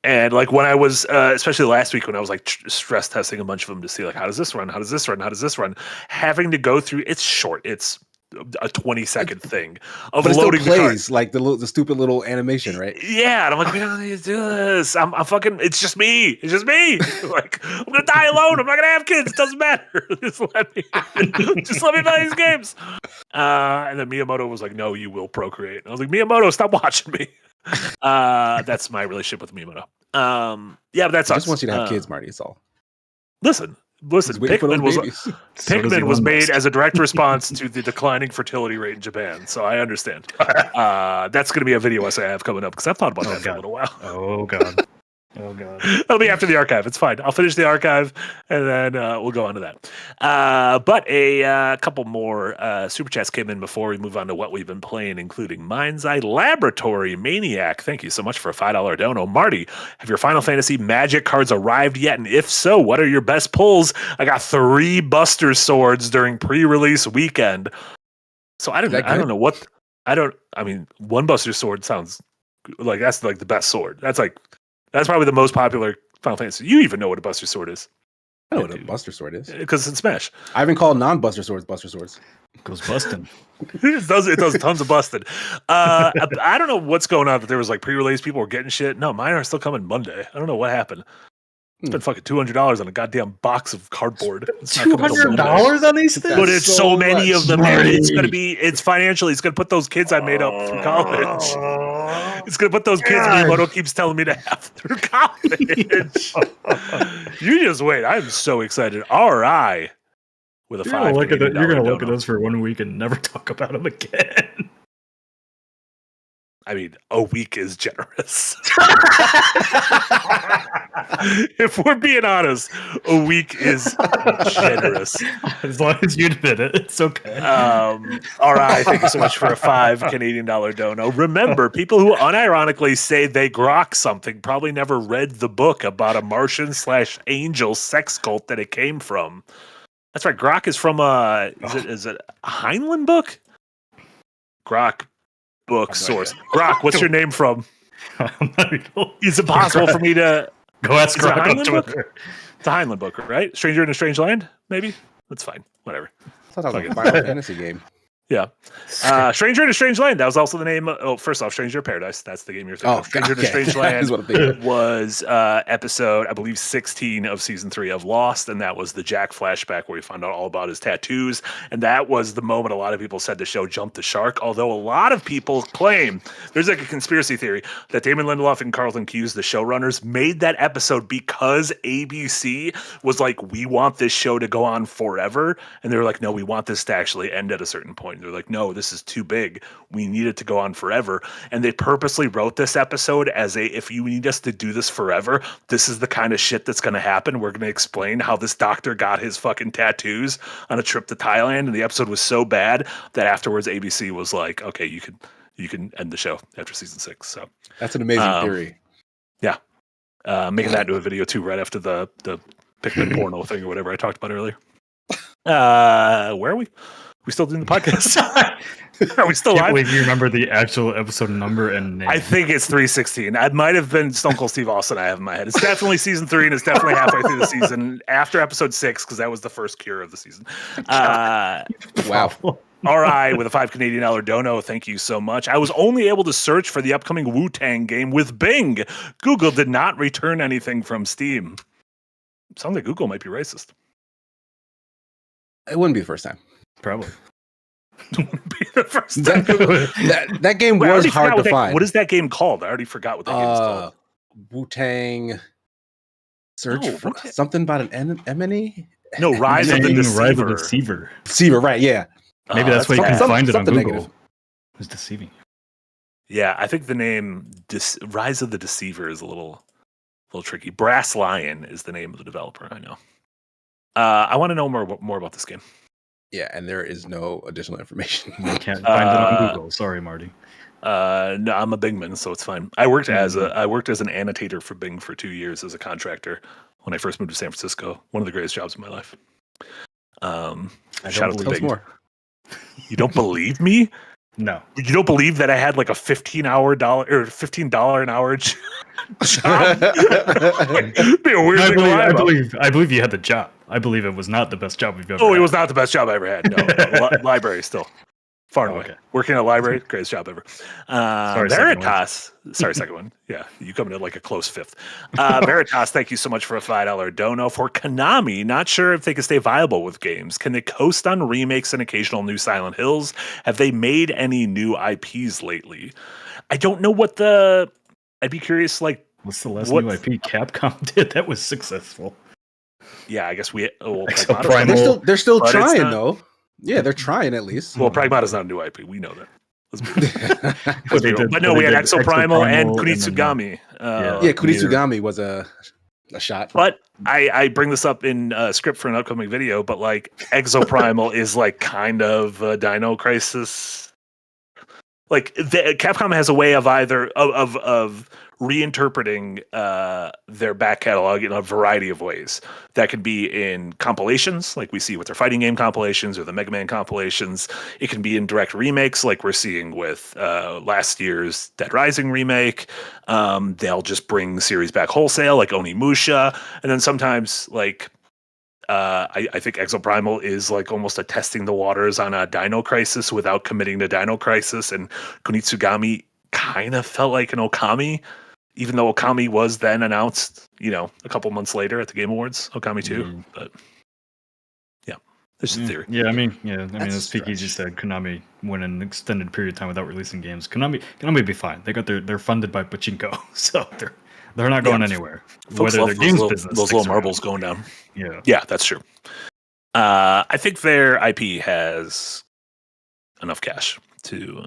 And like when I was, especially last week when I was like stress testing a bunch of them to see like, how does this run? How does this run? How does this run? Having to go through, it's short. It's a 20-second thing of loading the cards. Like the stupid little animation, right? Yeah, and I'm like, we don't need to do this. I'm fucking. It's just me. It's just me. Like I'm gonna die alone. I'm not gonna have kids. It doesn't matter. just let me play these games. And then Miyamoto was like, "No, you will procreate." And I was like, "Miyamoto, stop watching me." That's my relationship with Miyamoto. Yeah, but that's. I just want you to have kids, Marty. It's all. Listen. Pikmin was made as a direct response to the declining fertility rate in Japan, so I understand. That's going to be a video essay I have coming up, because I've thought about that for a little while. Oh god. Oh god. It'll be after the archive. It's fine. I'll finish the archive and then we'll go on to that. But a couple more super chats came in before we move on to what we've been playing, including MindsEye Laboratory Maniac. Thank you so much for a $5 dono. Marty, have your Final Fantasy Magic cards arrived yet? And if so, what are your best pulls? I got 3 Buster Swords during pre-release weekend. So I don't know what. I mean, 1 Buster Sword sounds like that's like the best sword. That's probably the most popular Final Fantasy. You even know what a Buster Sword is. I know what a Buster Sword is. Because it's in Smash. I haven't called non-Buster Swords Buster Swords. Goes busting. It does tons of busted. I don't know what's going on, but there was like pre-release, people were getting shit. No, mine are still coming Monday. I don't know what happened. Spent fucking $200 on a goddamn box of cardboard. $200 on these things? But it's so many of them. It's financially, it's going to put those kids I made up through college. It's going to put those kids Miyamoto keeps telling me to have through college. You just wait. I'm so excited. RI with a You're 5. You're going to look at those for 1 week and never talk about them again. I mean, a week is generous. If we're being honest, a week is generous. As long as you admit it, it's okay. All right, thank you so much for a $5 Canadian dono. Remember, people who unironically say they grok something probably never read the book about a Martian/angel sex cult that it came from. That's right. Grok is from is it a Heinlein book? Grok book source. Grok, what's your name from? Is it possible for me to go ask Grok on Twitter? It's a Heinlein book, right? Stranger in a Strange Land, maybe? That's fine. Whatever. I thought that was a Final Fantasy game. Yeah. Stranger in a Strange Land. That was also the name. First off, Stranger in Paradise. That's the game you're thinking of. Stranger in a Strange Land was episode, I believe, 16 of season 3 of Lost. And that was the Jack flashback where we found out all about his tattoos. And that was the moment a lot of people said the show jumped the shark. Although a lot of people claim there's like a conspiracy theory that Damon Lindelof and Carlton Cuse, the showrunners, made that episode because ABC was like, we want this show to go on forever. And they were like, no, we want this to actually end at a certain point. They're like, no, this is too big. We need it to go on forever. And they purposely wrote this episode as if you need us to do this forever, this is the kind of shit that's going to happen. We're going to explain how this doctor got his fucking tattoos on a trip to Thailand. And the episode was so bad that afterwards ABC was like, okay, you can end the show after season 6. So that's an amazing theory. Yeah. Making that into a video too, right after the Pikmin porno thing or whatever I talked about earlier. Where are we? We still doing the podcast? Are we still live? Wait, you remember the actual episode number and name? I think it's 316. It might have been Stone Cold Steve Austin I have in my head. It's definitely season 3, and it's definitely halfway through the season. After episode 6, because that was the first cure of the season. Wow. All right, with a $5 Canadian dono, thank you so much. I was only able to search for the upcoming Wu-Tang game with Bing. Google did not return anything from Steam. Sounds like Google might be racist. It wouldn't be the first time. Probably. Wouldn't be the first time. That game was hard to find. What is that game called? I already forgot what that game's called. Wu-Tang Search for something about an enemy? No, Rise of the Deceiver. Deceiver, right, yeah. Maybe that's why you can find it on Google. Negative. It's deceiving. Yeah, I think the name Rise of the Deceiver is a little tricky. Brass Lion is the name of the developer, I know. I want to know more about this game. Yeah, and there is no additional information. You can't find it on Google. Sorry, Marty. No, I'm a Bingman, so it's fine. I worked as an annotator for Bing for 2 years as a contractor when I first moved to San Francisco. One of the greatest jobs of my life. Shout out to Bing. More. You don't believe me? No. You don't believe that I had like a $15 an hour job? Be a weird I believe you had the job. I believe it was not the best job we've ever had. Oh, it was not the best job I ever had. No, library still. Far and away. Okay. Working at a library, greatest job ever. Veritas. Sorry, second one. Yeah, you coming in like a close 5th. Veritas, thank you so much for a $5 dono. For Konami, not sure if they can stay viable with games. Can they coast on remakes and occasional new Silent Hills? Have they made any new IPs lately? I don't know what I'd be curious, like... What's the last new IP Capcom did that was successful? Yeah, I guess they're still trying, though. Yeah, they're trying at least. Well, Pragmata's not a new IP. We know that. Let's be real. But no, we had Exoprimal and Kunitsugami. Kunitsugami was a shot. But I bring this up in script for an upcoming video, but like Exoprimal is like kind of a Dino Crisis. Like Capcom has a way of either of reinterpreting their back catalog in a variety of ways. That could be in compilations, like we see with their fighting game compilations or the Mega Man compilations. It can be in direct remakes, like we're seeing with last year's Dead Rising remake. They'll just bring series back wholesale, like Onimusha, and then sometimes like I think Exoprimal is like almost a testing the waters on a Dino Crisis without committing to Dino Crisis, and Kunitsugami kind of felt like an Okami, even though Okami was then announced, a couple months later at the Game Awards, Okami 2. But yeah, there's a theory. Yeah, I mean, as Speakeasy said, Konami went an extended period of time without releasing games. Konami would be fine. They're funded by Pachinko, so they're not going anywhere. Folks whether love their games business, those little marbles going down. Yeah, that's true. I think their IP has enough cash to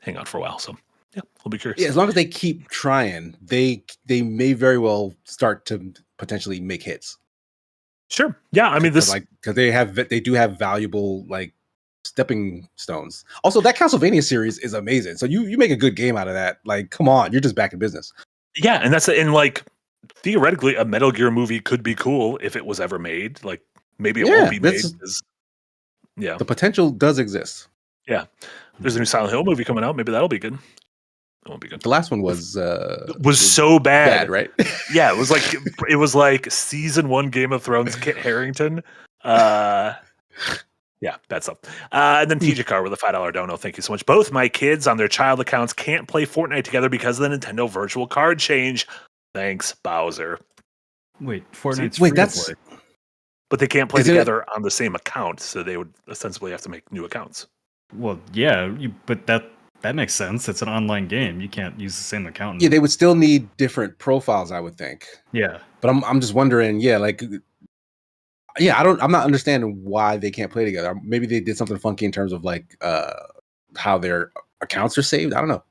hang out for a while. So yeah, we'll be curious. Yeah, as long as they keep trying, they may very well start to potentially make hits. Sure. Yeah, I mean this because they do have valuable like stepping stones. Also, that Castlevania series is amazing. So you make a good game out of that. Like, come on, you're just back in business. Yeah, and that's in like theoretically a Metal Gear movie could be cool if it was ever made. Like maybe it won't be made. The potential does exist. Yeah, there's a new Silent Hill movie coming out. Maybe that'll be good. It won't be good. The last one was so bad, right? Yeah, it was like season 1 Game of Thrones Kit Harington. Yeah, bad stuff. And then TJCar with a $5 dono. Thank you so much. Both my kids on their child accounts can't play Fortnite together because of the Nintendo Virtual Card change. Thanks, Bowser. Wait, Fortnite's free to play. But they can't play together on the same account, so they would ostensibly have to make new accounts. Well, yeah, but that makes sense. It's an online game. You can't use the same account. Yeah, they would still need different profiles, I would think. Yeah, but I'm just wondering. Yeah, like. Yeah, I'm not understanding why they can't play together. Maybe they did something funky in terms of like how their accounts are saved. I don't know.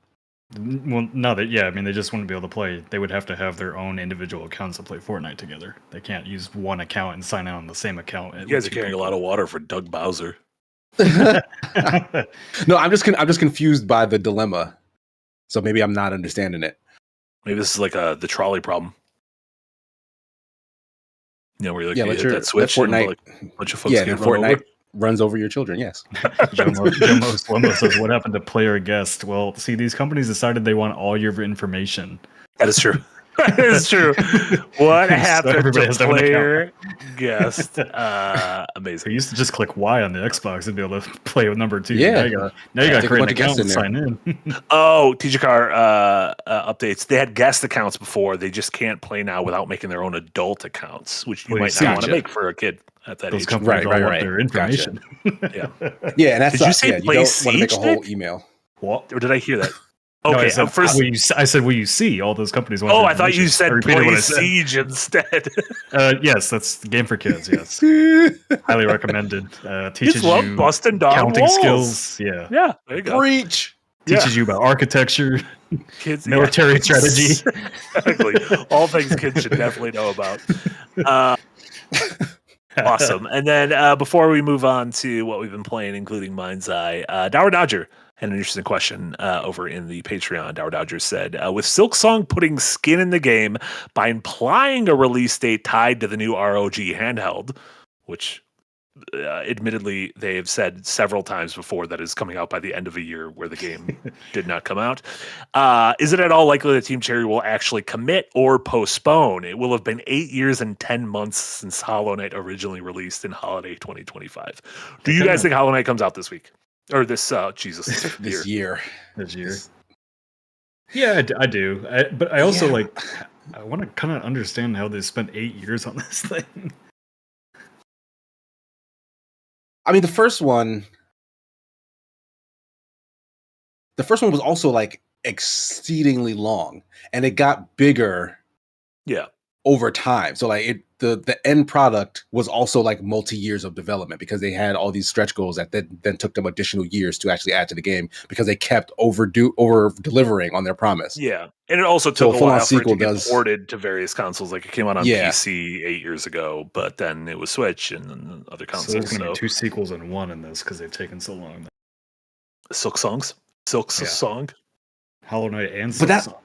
Well, no, they just wouldn't be able to play. They would have to have their own individual accounts to play Fortnite together. They can't use one account and sign out on the same account. You guys are carrying a lot of water for Doug Bowser. No, I'm just confused by the dilemma. So maybe I'm not understanding it. Maybe this is like the trolley problem. Where you hit that switch Fortnite, and a bunch of folks get Fortnite runs over your children, yes. Jomo says, what happened to player guest? Well, see, these companies decided they want all your information. That is true. That is true. What happened to player guest? Amazing. We used to just click Y on the Xbox and be able to play with number 2. Yeah. Now you got to create an account and sign in. Oh, TJCar updates. They had guest accounts before. They just can't play now without making their own adult accounts, which you might not want to make for a kid at that Those age. Companies all want their information. Gotcha. Yeah, and that's did you say you don't want to make a whole email. What? Or did I hear that? Okay, no, I said, will you see all those companies? Want I thought you said play Siege instead. Yes, that's the game for kids. Yes, highly recommended. Teaches you busting down counting walls. Skills. Yeah, there you go. Breach teaches you about architecture, kids, military strategy. Exactly, all things kids should definitely know about. Awesome. And then before we move on to what we've been playing, including MindsEye, Dower Dodger had an interesting question over in the Patreon. Dower Dodger said, with Silksong putting skin in the game by implying a release date tied to the new ROG handheld, which admittedly they have said several times before that is coming out by the end of a year where the game did not come out. Is it at all likely that Team Cherry will actually commit or postpone? It will have been 8 years and 10 months since Hollow Knight originally released in holiday 2025. Do you guys think Hollow Knight comes out this week? Or this year? This year. Yeah, I do. But I also I want to kind of understand how they spent 8 years on this thing. I mean, the first one was also like exceedingly long, and it got bigger. Yeah. over time. So like the end product was also like multi-years of development because they had all these stretch goals that then took them additional years to actually add to the game because they kept over delivering on their promise. Yeah, and it also So took a a full-on while for it to sequel get does- ported to various consoles. Like it came out on Yeah. PC 8 years ago, but then it was Switch and then other So consoles. there's going to be 2 sequels in one in this because they've taken so long. Silk Yeah. Song. Hollow Knight and But that- Silksong.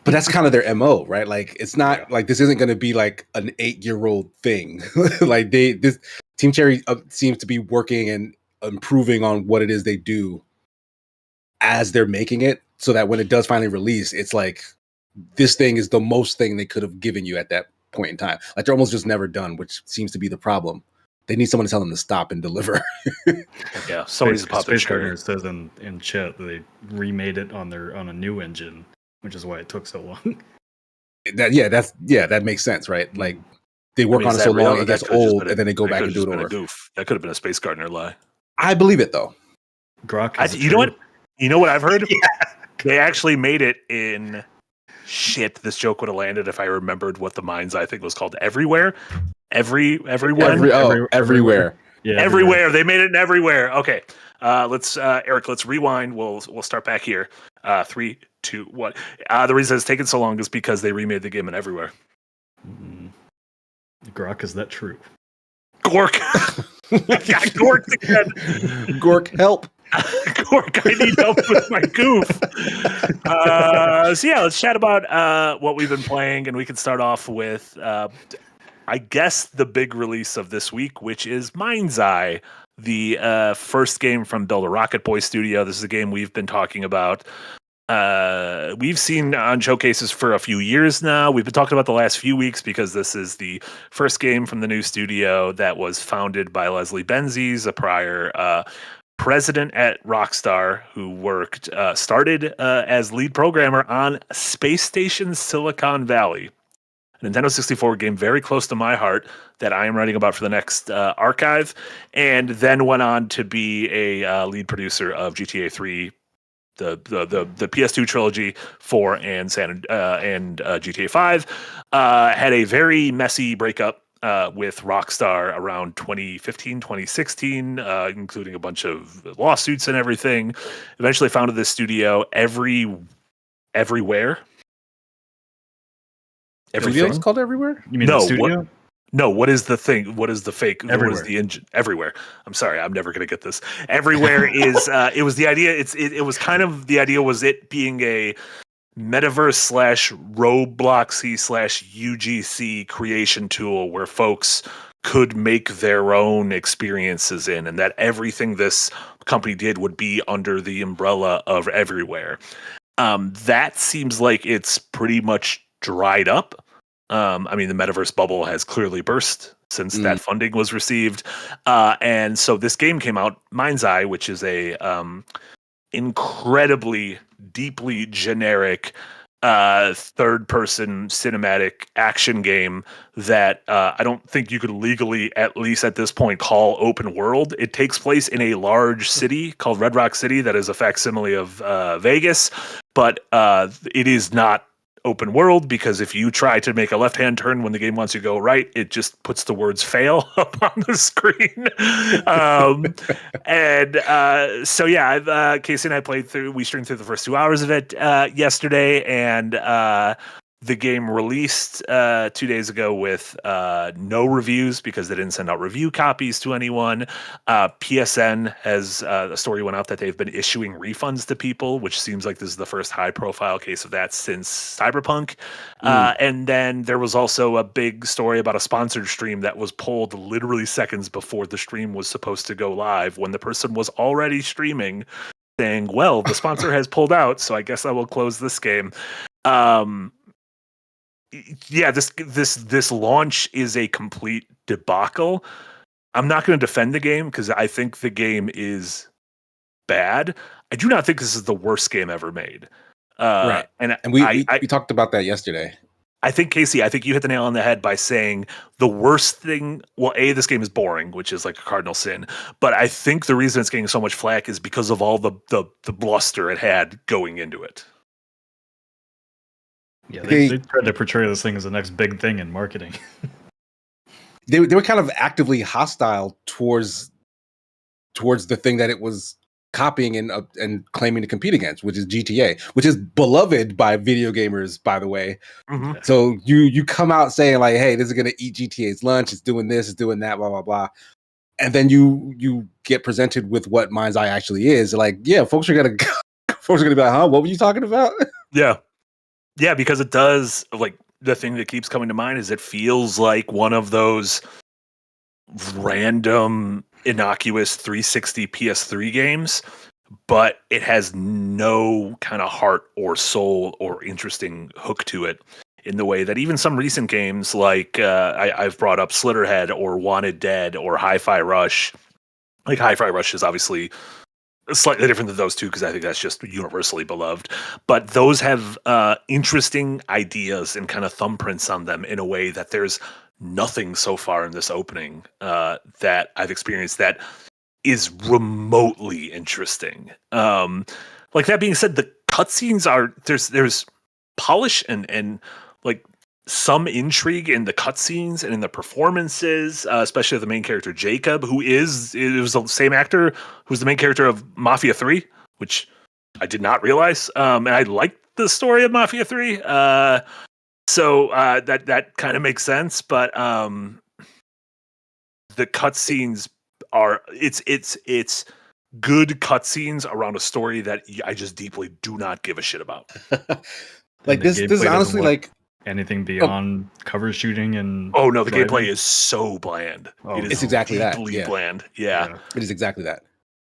But that's kind of their MO, right? Like it's not like this isn't going to be like an 8-year-old thing. Like this Team Cherry seems to be working and improving on what it is they do as they're making it, so that when it does finally release, it's like this thing is the most thing they could have given you at that point in time. Like they're almost just never done, which seems to be the problem. They need someone to tell them to stop and deliver. Yeah, somebody's a puppet Space cherry. Gardener says in chat that they remade it on a new engine, which is why it took so long. That makes sense, right? Like they work on it so long, it gets old, and then they go back and do it over. Goof. That could have been a Space Gardener lie. I believe it though. Grok. You know what I've heard? They actually made it in shit. This joke would have landed if I remembered what the MindsEye thing was called. Everywhere. Everywhere. Yeah, everywhere. They made it in everywhere. Okay. Let's Eric, let's rewind. We'll start back here. 3, 2, 1. The reason it's taken so long is because they remade the game in everywhere. Grok, is that true? Gork. I got Gork again. Gork, help. Gork, I need help with my goof. So yeah, let's chat about what we've been playing, and we can start off with I guess the big release of this week, which is MindsEye, the first game from Build a Rocket Boy Studio. This is a game we've been talking about. We've seen on showcases for a few years now. We've been talking about the last few weeks because this is the first game from the new studio that was founded by Leslie Benzies, a prior president at Rockstar who started as lead programmer on Space Station Silicon Valley. A Nintendo 64 game very close to my heart that I am writing about for the next archive, and then went on to be a lead producer of GTA 3, the PS2 trilogy, 4, and GTA 5. Had a very messy breakup with Rockstar around 2015, 2016, including a bunch of lawsuits and everything. Eventually founded this studio, Everywhere. Everything is called Everywhere? You mean the studio? What is the thing? What is the fake? Everywhere. What is the engine? Everywhere. I'm sorry, I'm never going to get this. Everywhere is. It was the idea. It was kind of the idea was it being a metaverse / Robloxy / UGC creation tool where folks could make their own experiences in, and that everything this company did would be under the umbrella of Everywhere. That seems like it's pretty much dried up. I mean, the metaverse bubble has clearly burst since that funding was received. And so this game came out, MindsEye, which is a incredibly, deeply generic third-person cinematic action game that I don't think you could legally, at least at this point, call open world. It takes place in a large city called Red Rock City that is a facsimile of Vegas, but it is not open world, because if you try to make a left-hand turn when the game wants you to go right, it just puts the words fail up on the screen. So yeah, Casey and I we streamed through the first 2 hours of it yesterday, and the game released 2 days ago with no reviews because they didn't send out review copies to anyone. PSN has a story went out that they've been issuing refunds to people, which seems like this is the first high-profile case of that since Cyberpunk. And then there was also a big story about a sponsored stream that was pulled literally seconds before the stream was supposed to go live, when the person was already streaming, saying, "Well, the sponsor has pulled out, so I guess I will close this game." Yeah, this launch is a complete debacle. I'm not going to defend the game because I think the game is bad. I do not think this is the worst game ever made. Right. And we talked about that yesterday. I think, Casey, you hit the nail on the head by saying the worst thing. Well, this game is boring, which is like a cardinal sin. But I think the reason it's getting so much flack is because of all the bluster it had going into it. Yeah, they tried to portray this thing as the next big thing in marketing. They were kind of actively hostile towards the thing that it was copying and claiming to compete against, which is GTA, which is beloved by video gamers, by the way. Mm-hmm. So you come out saying like, "Hey, this is gonna eat GTA's lunch. It's doing this. It's doing that. Blah blah blah." And then you get presented with what MindsEye actually is. Like, yeah, folks are gonna be like, "Huh? What were you talking about?" Yeah, because it does, like, the thing that keeps coming to mind is it feels like one of those random innocuous 360 PS3 games, but it has no kind of heart or soul or interesting hook to it in the way that even some recent games like I've brought up Slitterhead or Wanted Dead or Hi-Fi Rush. Like, Hi-Fi Rush is obviously slightly different than those two because I think that's just universally beloved. But those have interesting ideas and kind of thumbprints on them in a way that there's nothing so far in this opening that I've experienced that is remotely interesting. Like, that being said, the cutscenes are there's polish and like some intrigue in the cutscenes and in the performances, especially of the main character Jacob, it was the same actor who's the main character of Mafia 3, which I did not realize. And I liked the story of Mafia 3. So that kind of makes sense, but the cutscenes are it's good cutscenes around a story that I just deeply do not give a shit about. Like, this is honestly like anything beyond cover shooting and oh no, the driving? gameplay is so bland. It's exactly that. Deeply Yeah. bland. Yeah. It is exactly that.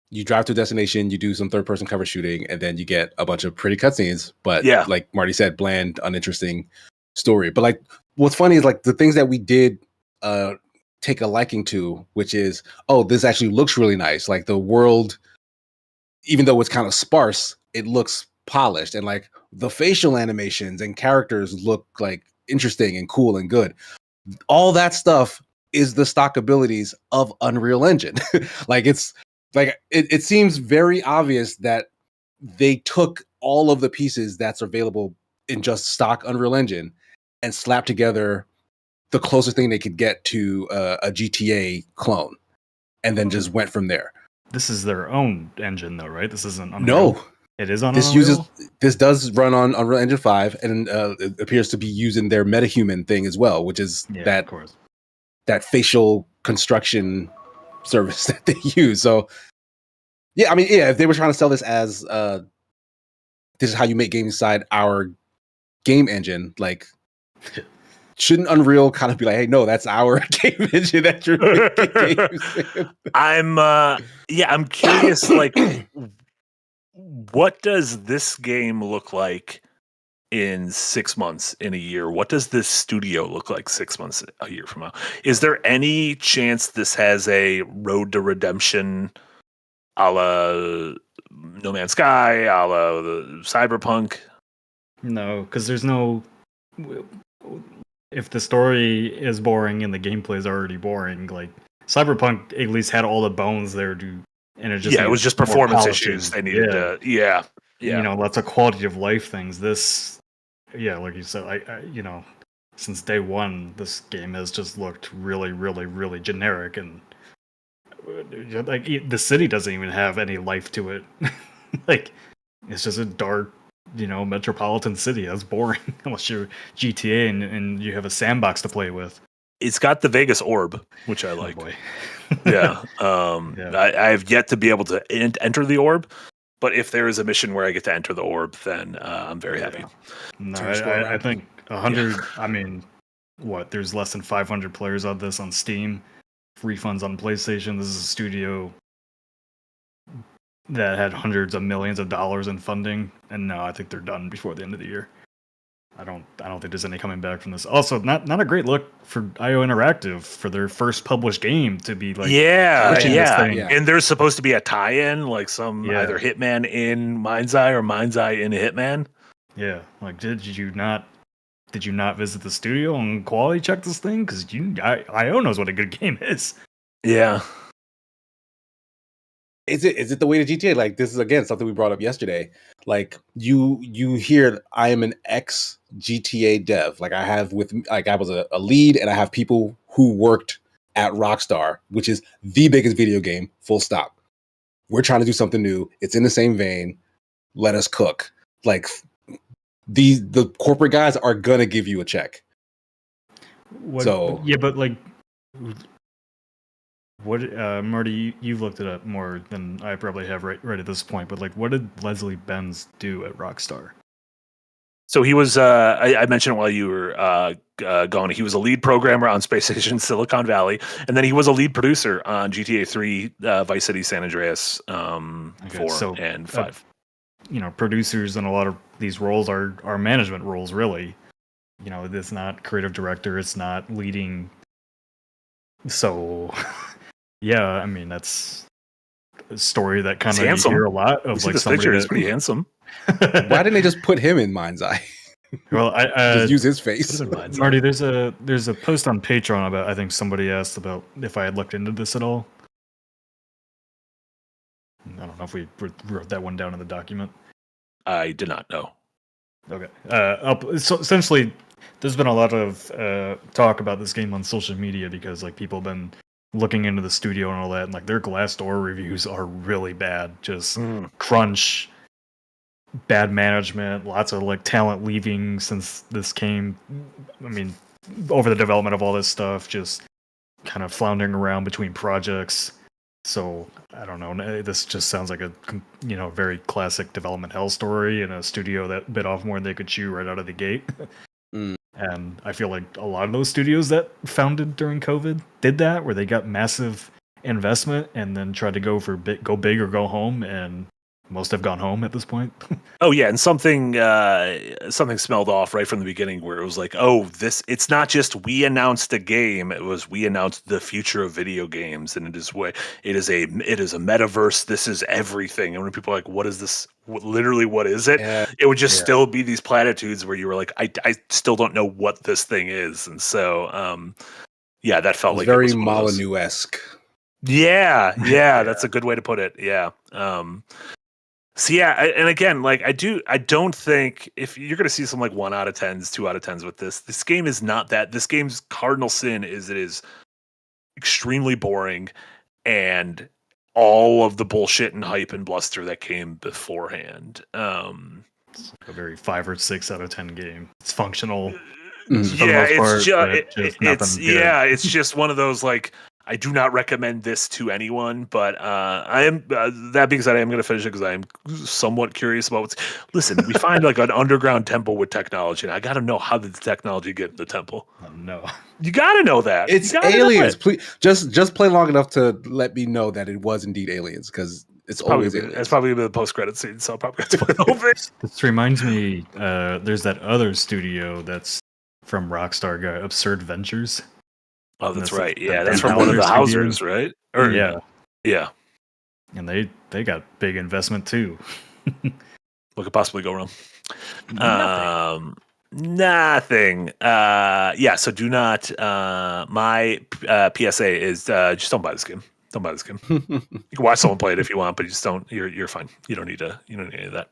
You drive to a destination, you do some third person cover shooting, and then you get a bunch of pretty cutscenes. But like Marty said, bland, uninteresting story. But like, what's funny is like the things that we did take a liking to, which is, oh, this actually looks really nice. Like, the world, even though it's kind of sparse, it looks polished, and like the facial animations and characters look like interesting and cool and good. All that stuff is the stock abilities of Unreal Engine. Like, it's like it seems very obvious that they took all of the pieces that's available in just stock Unreal Engine and slapped together the closest thing they could get to a GTA clone, and then just went from there. This is their own engine, though, right? This isn't Unreal. No, it is on this Unreal? this does run on Unreal Engine 5, and it appears to be using their MetaHuman thing as well, which is of course, that facial construction service that they use. So yeah, I mean, yeah, if they were trying to sell this as this is how you make games inside our game engine, like, shouldn't Unreal kind of be like, hey, no, that's our game engine that you're making games in? I'm curious, like, what does this game look like in 6 months, in a year? What does this studio look like 6 months, a year from now? Is there any chance this has a road to redemption a la No Man's Sky, a la the Cyberpunk? No, because there's no. If the story is boring and the gameplay is already boring, like Cyberpunk at least had all the bones there to, and it was just performance issues they needed to. Yeah. You know, lots of quality of life things. This, like you said, I since day one, this game has just looked really, really, really generic, and like the city doesn't even have any life to it. Like, it's just a dark, metropolitan city. That's boring unless you're GTA and you have a sandbox to play with. It's got the Vegas orb, which I like. Oh boy. Yeah. I have yet to be able to enter the orb, but if there is a mission where I get to enter the orb, then I'm very happy. No, I think 100. Yeah. I mean, there's less than 500 players on this on Steam. Refunds on PlayStation. This is a studio that had hundreds of millions of dollars in funding, and no, I think they're done before the end of the year. I don't think there's any coming back from this. Also, not a great look for IO Interactive for their first published game to be like, this thing. And there's supposed to be a tie-in, like either Hitman in MindsEye or MindsEye in Hitman. Yeah, like did you not visit the studio and quality check this thing? Because IO knows what a good game is. Yeah. Is it the way to GTA? Like, this is again something we brought up yesterday. Like, you hear I am an ex GTA dev. Like, I was a lead, and I have people who worked at Rockstar, which is the biggest video game. Full stop. We're trying to do something new. It's in the same vein. Let us cook. Like, the corporate guys are gonna give you a check. But like, what, Marty, you've looked it up more than I probably have right at this point. But like, what did Leslie Benz do at Rockstar? So he was, I mentioned while you were gone, he was a lead programmer on Space Station Silicon Valley, and then he was a lead producer on GTA 3, Vice City, San Andreas, 4 and 5. Producers in a lot of these roles are management roles, really. It's not creative director, it's not leading. So, yeah, I mean, that's a story that kind of you hear a lot of. Like, somebody that's pretty handsome. Why didn't they just put him in MindsEye? Well, I just use his face. Marty, there's a post on Patreon about, I think somebody asked about if I had looked into this at all. I don't know if we wrote that one down in the document. I did not know. Okay. So essentially, there's been a lot of talk about this game on social media because like people have been looking into the studio and all that, and like their Glassdoor reviews are really bad. Just crunch, bad management, lots of like talent leaving since this came. I mean, over the development of all this stuff, just kind of floundering around between projects. So I don't know. This just sounds like a very classic development hell story in a studio that bit off more than they could chew right out of the gate. And I feel like a lot of those studios that founded during COVID did that, where they got massive investment and then tried to go big or go home, and most have gone home at this point. Oh yeah, and something smelled off right from the beginning, where it was like, oh, it's not just we announced a game; it was we announced the future of video games, and it is a metaverse. This is everything. And when people are like, what is this? Literally, what is it? Yeah. It would just still be these platitudes where you were like, I still don't know what this thing is, and so that felt like very Molyneux-esque. Yeah, that's a good way to put it. Yeah. So yeah, and again, like I don't think if you're going to see some like 1 out of 10s, 2 out of 10s with this game is not that. This game's cardinal sin is it is extremely boring, and all of the bullshit and hype and bluster that came beforehand. It's like a very 5 or 6 out of 10 game. It's functional. It's just one of those like. I do not recommend this to anyone, but I am. That being said, I am going to finish it because I am somewhat curious about what's. Listen, we find like an underground temple with technology, and I got to know how did the technology get in the temple. No, you got to know that. It's aliens. Please, just play long enough to let me know that it was indeed aliens, because it's always aliens. It's probably the post-credit scene, so I'll probably have to play the whole thing. This reminds me. There's that other studio that's from Rockstar guy, Absurd Ventures. Oh, that's right. Yeah, that's from one of the Housers, right? Yeah. And they got big investment too. What could possibly go wrong? Nothing. So do not. My PSA is just don't buy this game. Don't buy this game. You can watch someone play it if you want, but you just don't. You're fine. You don't need any of that.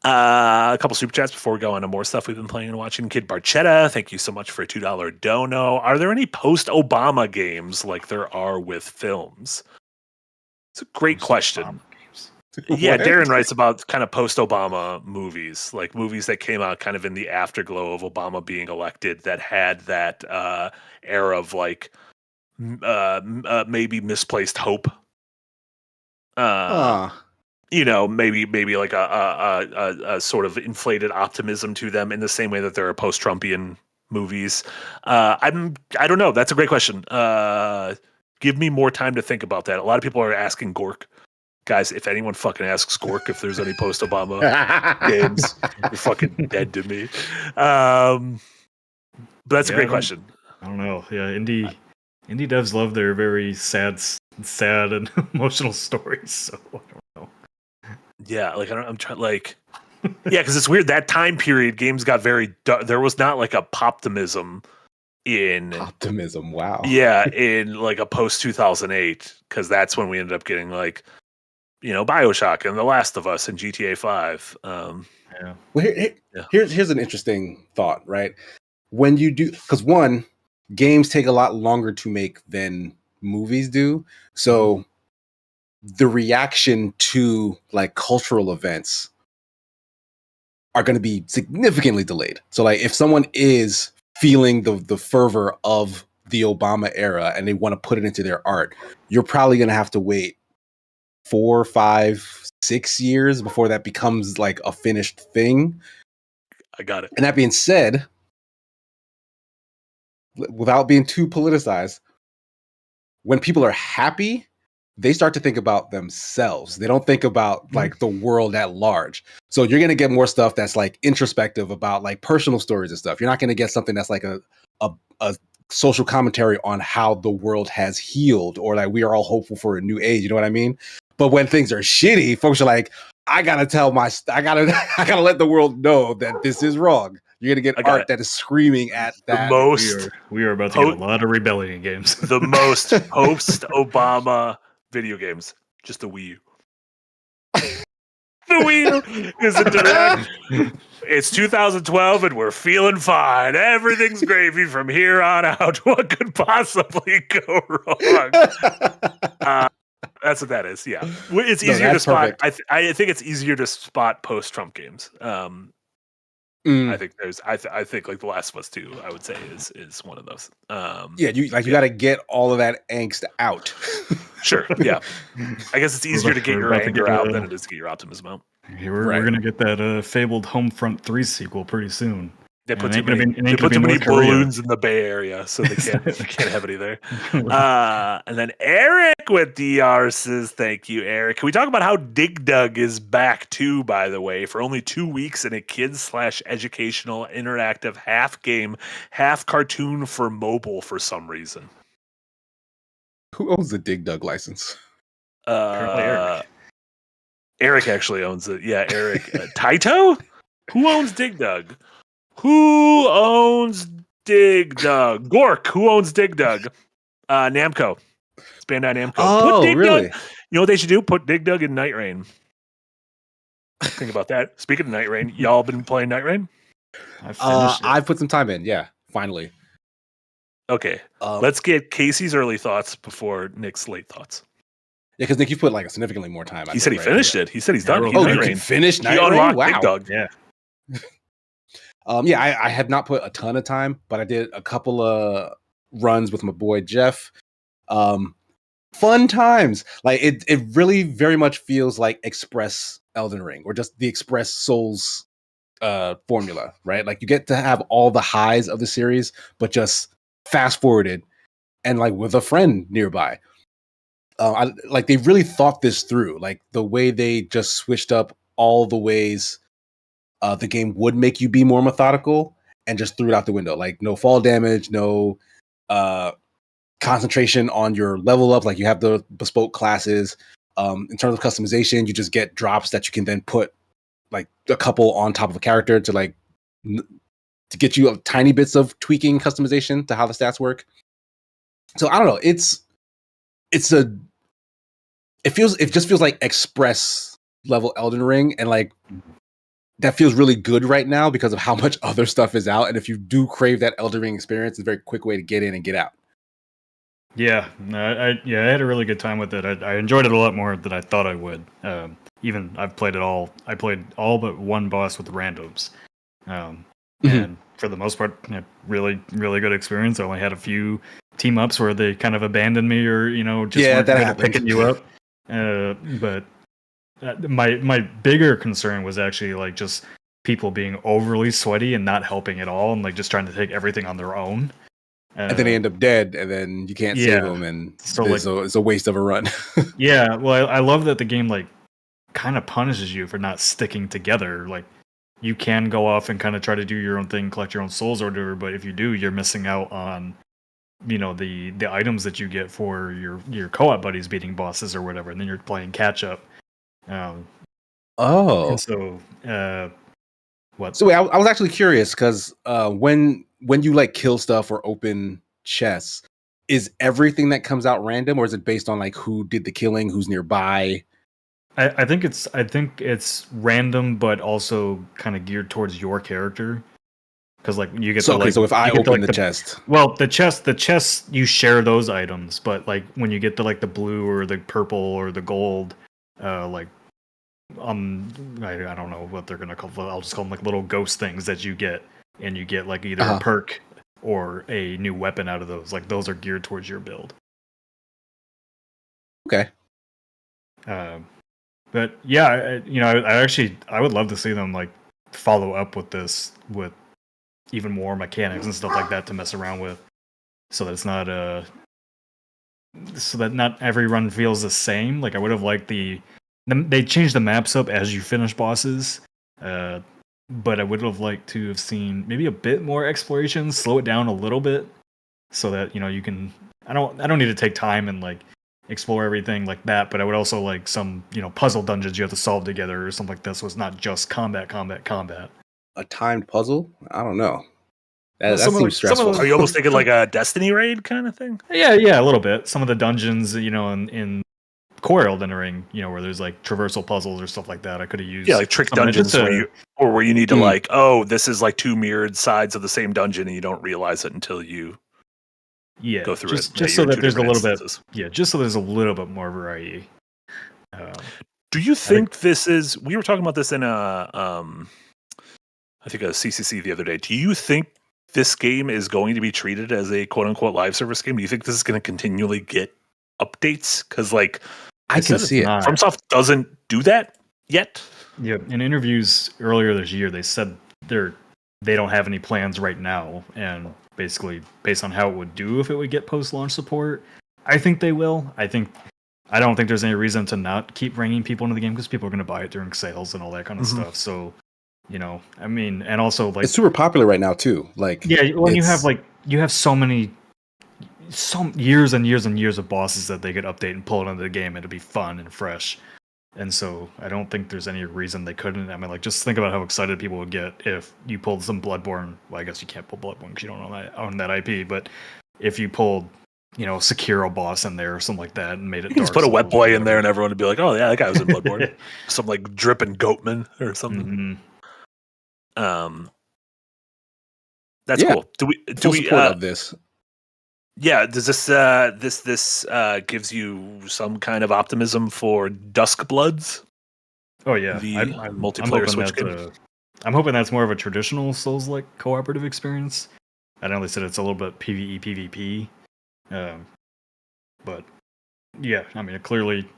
A couple super chats before we go on to more stuff we've been playing and watching. Kid Barchetta, thank you so much for a $2 dono. Are there any post-Obama games like there are with films? It's a great question. Yeah, Darren writes about kind of post-Obama movies, like movies that came out kind of in the afterglow of Obama being elected that had that era of like maybe misplaced hope. Maybe like a sort of inflated optimism to them in the same way that there are post-Trumpian movies. I don't know. That's a great question. Give me more time to think about that. A lot of people are asking Gork. Guys, if anyone fucking asks Gork if there's any post-Obama games, you're fucking dead to me. But that's a great question. I don't know. Yeah, indie devs love their very sad and emotional stories. So I don't know. Yeah, like I'm trying, like, because it's weird that time period. Games got very dark. There was not like a poptimism in optimism. Wow. Yeah, in like a post 2008, because that's when we ended up getting like BioShock and The Last of Us and GTA 5. Well, Yeah. here's an interesting thought, right? When you do, because one, games take a lot longer to make than movies do. So the reaction to like cultural events are going to be significantly delayed. So like if someone is feeling the fervor of the Obama era and they want to put it into their art, you're probably going to have to wait 4, 5, 6 years before that becomes like a finished thing. I got it. And that being said, without being too politicized, when people are happy, they start to think about themselves. They don't think about like the world at large. So you're going to get more stuff that's like introspective about like personal stories and stuff. You're not going to get something that's like a social commentary on how the world has healed or like we are all hopeful for a new age. You know what I mean? But when things are shitty, folks are like, I gotta let the world know that this is wrong. You're gonna get art that is screaming at that. We are about to get a lot of rebellion games. The most post-Obama video games, just the Wii U. The Wii U is a direct. It's 2012 and we're feeling fine. Everything's gravy from here on out. What could possibly go wrong? That's what that is. Yeah, it's easier to spot. I think it's easier to spot post-Trump games. I think I think like The Last of Us 2, I would say is one of those. You got to get all of that angst out. Sure. Yeah. I guess it's easier to get your anger out than it is to get your optimism out. We're gonna get that fabled Homefront 3 sequel pretty soon. They put too many balloons in the Bay Area, so they can't have any there. And then Eric with DR says, "Thank you, Eric. Can we talk about how Dig Dug is back too? By the way, for only 2 weeks in a kids/educational interactive half game, half cartoon for mobile for some reason." Who owns the Dig Dug license? Eric. Eric actually owns it. Yeah, Eric. Taito? Who owns Dig Dug? Who owns Dig Dug? Gork. Who owns Dig Dug? Namco. It's Bandai Namco. Oh, really? Dug. You know what they should do? Put Dig Dug in Night Rain. Think about that. Speaking of Night Rain, y'all been playing Night Rain? I've put some time in. Yeah, finally. Okay. Let's get Casey's early thoughts before Nick's late thoughts. Yeah, because Nick, you put like a significantly more time. He said he finished it. He said he's done. Oh, you finished Night Rain? Unlocked Wow. Dig Dug. Yeah. I have not put a ton of time, but I did a couple of runs with my boy Jeff. Fun times. Like it really very much feels like Express Elden Ring or just the Express Souls formula, right? Like you get to have all the highs of the series, but just fast forwarded and like with a friend nearby. They really thought this through, like the way they just switched up all the ways the game would make you be more methodical and just threw it out the window. Like no fall damage, no concentration on your level up. Like you have the bespoke classes. In terms of customization, you just get drops that you can then put like a couple on top of a character to like to get you tiny bits of tweaking customization to how the stats work. So I don't know. It just feels like Express level Elden Ring, and like that feels really good right now because of how much other stuff is out. And if you do crave that Elden Ring experience, it's a very quick way to get in and get out. Yeah, I had a really good time with it. I enjoyed it a lot more than I thought I would. Even I've played it all. I played all but one boss with randoms, and for the most part, really, really good experience. I only had a few team ups where they kind of abandoned me, or just weren't picking you up. But my bigger concern was actually like just people being overly sweaty and not helping at all, and like just trying to take everything on their own. And then they end up dead, and then you can't save them, and so it's a waste of a run. Yeah, well, I love that the game like kind of punishes you for not sticking together. Like you can go off and kind of try to do your own thing, collect your own souls or whatever, but if you do, you're missing out on the items that you get for your co-op buddies beating bosses or whatever, and then you're playing catch up. So what? So wait, I was actually curious because when you like kill stuff or open chests, is everything that comes out random, or is it based on like who did the killing, who's nearby? I think it's random, but also kind of geared towards your character. Because like you get so if I open the chest, well, the chest you share those items, but like when you get to like the blue or the purple or the gold, like I don't know what they're gonna call. I'll just call them like little ghost things that you get, and you get like either a perk or a new weapon out of those. Like those are geared towards your build. Okay. But yeah, I would love to see them like follow up with this with even more mechanics and stuff like that to mess around with, so that it's not so that not every run feels the same. Like I would have liked they changed the maps up as you finish bosses, but I would have liked to have seen maybe a bit more exploration, slow it down a little bit, so that you can. I don't need to take time and like explore everything like that, but I would also like some puzzle dungeons you have to solve together or something like this. So it's not just combat. A timed puzzle? I don't know. That Some of seems stressful. Are you almost thinking like a Destiny raid kind of thing? Yeah, a little bit. Some of the dungeons, in core Elden Ring, where there's like traversal puzzles or stuff like that, I could have used. Yeah, like trick dungeons where you need to like, oh, this is like two mirrored sides of the same dungeon, and you don't realize it until you go through it. Just so that there's a little bit. Yeah, just so there's a little bit more variety. Do you think this is? We were talking about this in I think a CCC the other day. Do you think this game is going to be treated as a quote unquote live service game? Do you think this is going to continually get updates? Because like I can see it. FromSoft doesn't do that yet. Yeah, in interviews earlier this year, they said they don't have any plans right now, and basically based on how it would do if it would get post-launch support, I think they will. I don't think there's any reason to not keep bringing people into the game because people are going to buy it during sales and all that kind of stuff. So. I mean, and also like it's super popular right now too. Like, yeah, when you have some years and years and years of bosses that they could update and pull it into the game, it'd be fun and fresh. And so I don't think there's any reason they couldn't. I mean, like just think about how excited people would get if you pulled some Bloodborne. Well, I guess you can't pull Bloodborne because you don't own that IP. But if you pulled, Sekiro boss in there or something like that and made it, you can just put a wet boy in there and everyone would be like, oh yeah, that guy was in Bloodborne. Some like dripping goatman or something. Mm-hmm. That's cool. Do we of this? Yeah, does this gives you some kind of optimism for Dusk Bloods? Oh yeah, the multiplayer Switch game. I'm hoping that's more of a traditional Souls-like cooperative experience. I know they said it's a little bit PvE PvP, but yeah, I mean clearly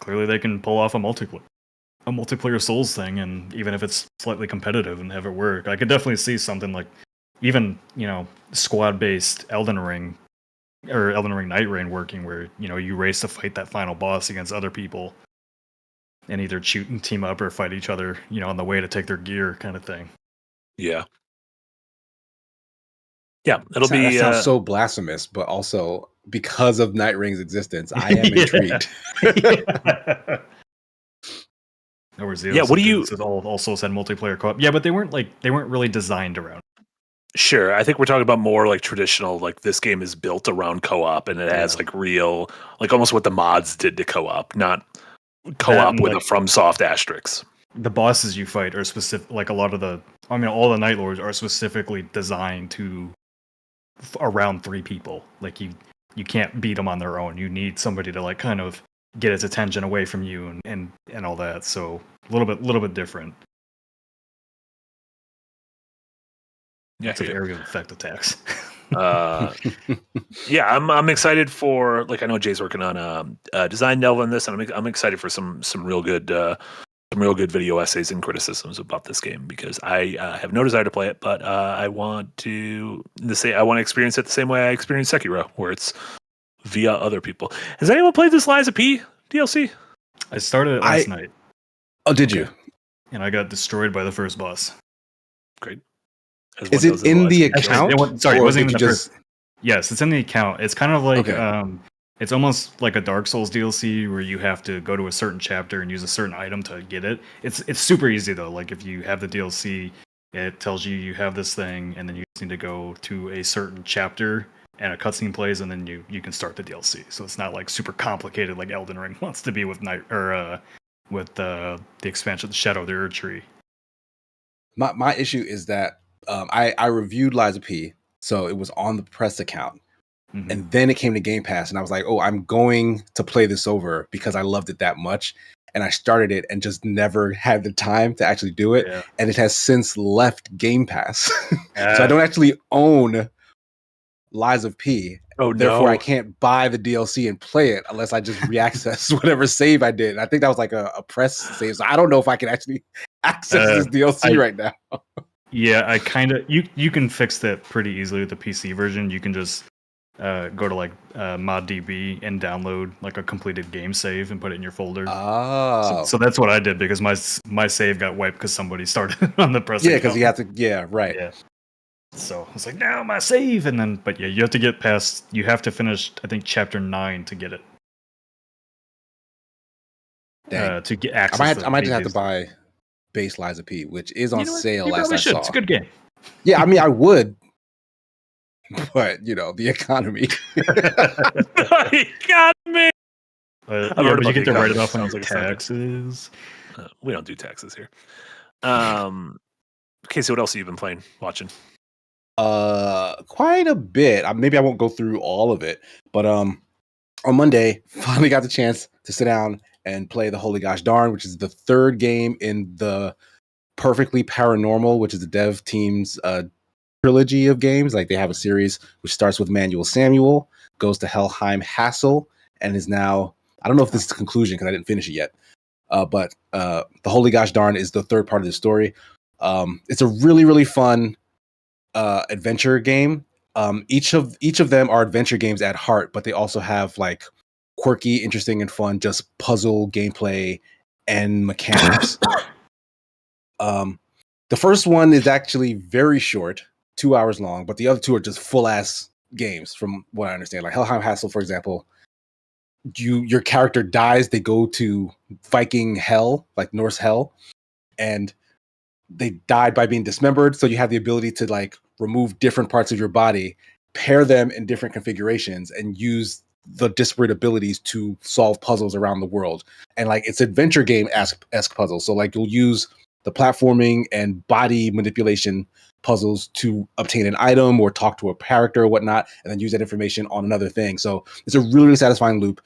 they can pull off a multiplayer Souls thing, and even if it's slightly competitive and have it work, I could definitely see something like even squad-based Elden Ring or Elden Ring Night Rain working, where you race to fight that final boss against other people, and either shoot and team up or fight each other, on the way to take their gear, kind of thing. Yeah, that sounds so blasphemous, but also because of Night Ring's existence, I am intrigued. What do you? All Souls had multiplayer co-op. Yeah, but they weren't really designed around. Sure, I think we're talking about more like traditional. Like this game is built around co-op, and it has like real, like almost what the mods did to co-op, not co-op with a FromSoft asterisk. The bosses you fight are specific. Like all the Night Lords are specifically designed to around 3 people. Like you can't beat them on their own. You need somebody to like kind of get its attention away from you and all that. So a little bit different. Yeah, it's an area of effect attacks. Yeah, I'm excited for, like, I know Jay's working on a design delve on this, and I'm excited for some real good video essays and criticisms about this game, because I have no desire to play it, but I want to experience it the same way I experienced Sekiro, where it's via other people. Has anyone played this Lies of P DLC? I started it last night. Oh, did you? And I got destroyed by the first boss. Great. Is it in the account? Sorry, it wasn't even the first. Yes, it's in the account. It's kind of like it's almost like a Dark Souls DLC where you have to go to a certain chapter and use a certain item to get it. It's super easy though. Like if you have the DLC, it tells you have this thing, and then you just need to go to a certain chapter and a cutscene plays, and then you can start the DLC. So it's not like super complicated like Elden Ring wants to be with with the expansion of the Shadow of the Erd Tree. My issue is that I reviewed Lies of P, so it was on the press account, and then it came to Game Pass, and I was like, oh, I'm going to play this over because I loved it that much, and I started it and just never had the time to actually do it, and it has since left Game Pass, so I don't actually own Lies of P. Oh, therefore, no. I can't buy the DLC and play it unless I just reaccess whatever save I did. And I think that was like a press save, so I don't know if I can actually access this DLC right now. Yeah, I kind of you can fix that pretty easily with the PC version. You can just go to like ModDB and download like a completed game save and put it in your folder. Oh, so that's what I did because my save got wiped because somebody started on the press. Yeah, because you have to. Yeah, right. Yeah. So I was like, now my save, and then but yeah, you have to get past. You have to finish, I think, chapter 9 to get it. To get access. I might just have to buy base Lies of P, which is on sale. You last I saw. It's a good game. Yeah, I mean, I would, but the economy. Economy. But you get to write it off on your taxes. We don't do taxes here. Okay, so what else have you been playing, watching? Quite a bit. Maybe I won't go through all of it, but on Monday, finally got the chance to sit down and play the Holy Gosh Darn, which is the third game in the Perfectly Paranormal, which is the dev team's trilogy of games. Like they have a series which starts with Manuel Samuel, goes to Helheim Hassel, and is now, I don't know if this is the conclusion because I didn't finish it yet. But the Holy Gosh Darn is the third part of the story. It's a really, really fun adventure game. Each of them are adventure games at heart, but they also have like quirky, interesting, and fun just puzzle gameplay and mechanics. The first one is actually very short, 2 hours long, but the other two are just full ass games from what I understand. Like Helheim Hassel, for example, your character dies, they go to Viking hell, like Norse hell, and they died by being dismembered. So you have the ability to like remove different parts of your body, pair them in different configurations, and use the disparate abilities to solve puzzles around the world. And like it's adventure game esque puzzles. So like you'll use the platforming and body manipulation puzzles to obtain an item or talk to a character or whatnot, and then use that information on another thing. So it's a really, really satisfying loop.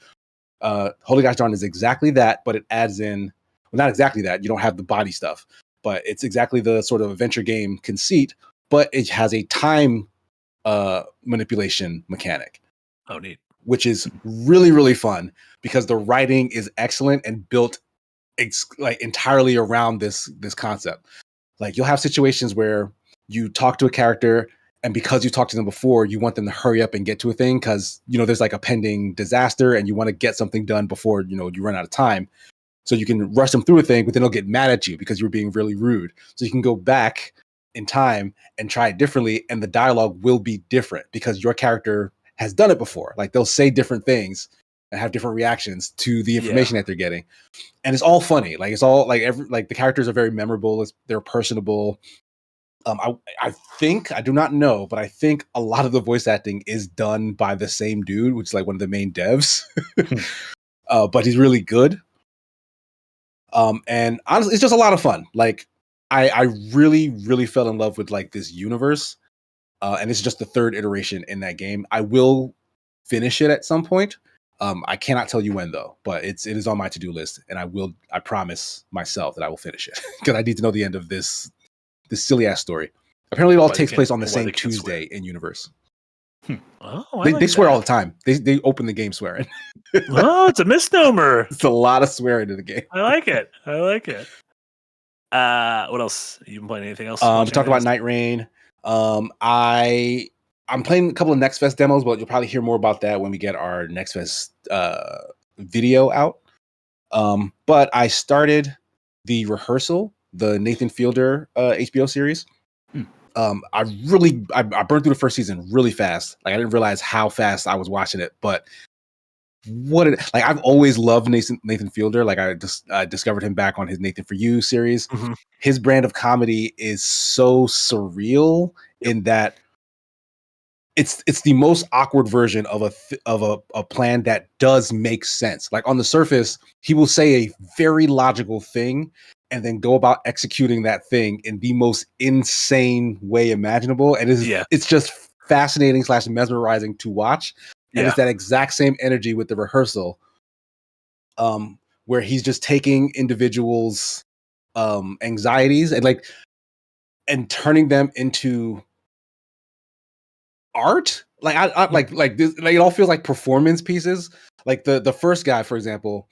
Holy Gosh Darn is exactly that, but it adds in, well, not exactly that. You don't have the body stuff, but it's exactly the sort of adventure game conceit, but it has a time manipulation mechanic. Oh, neat. Which is really, really fun because the writing is excellent and built like entirely around this concept. Like you'll have situations where you talk to a character, and because you talked to them before, you want them to hurry up and get to a thing because there's like a pending disaster and you want to get something done before you run out of time. So you can rush them through a thing, but then they'll get mad at you because you're being really rude. So you can go back in time and try it differently, and the dialogue will be different because your character has done it before. Like they'll say different things and have different reactions to the information that they're getting. And it's all funny. Like it's all like the characters are very memorable. They're personable. I think, I do not know, but I think a lot of the voice acting is done by the same dude, which is like one of the main devs. But he's really good. And honestly, it's just a lot of fun. Like I really, really fell in love with like this universe. And it's just the third iteration in that game. I will finish it at some point. I cannot tell you when though, but it is on my to-do list, and I promise myself that I will finish it because I need to know the end of this silly ass story. Apparently it all takes place on the same Tuesday in universe. Oh, they swear all the time. They open the game swearing. Oh, it's a misnomer. It's a lot of swearing in the game. I like it. What else? You been playing anything else? We talked about Night Rain. I'm playing a couple of Next Fest demos, but you'll probably hear more about that when we get our Next Fest video out. But I started the Rehearsal, the Nathan Fielder HBO series. I burned through the first season really fast. Like I didn't realize how fast I was watching it, but I've always loved Nathan Fielder. Like I just discovered him back on his Nathan For You series. Mm-hmm. His brand of comedy is so surreal in that it's the most awkward version of a plan that does make sense. Like on the surface, he will say a very logical thing and then go about executing that thing in the most insane way imaginable. And it's just fascinating / mesmerizing to watch. And it's that exact same energy with the rehearsal, where he's just taking individuals' anxieties and turning them into art. Like I like this. Like it all feels like performance pieces. Like the first guy, for example,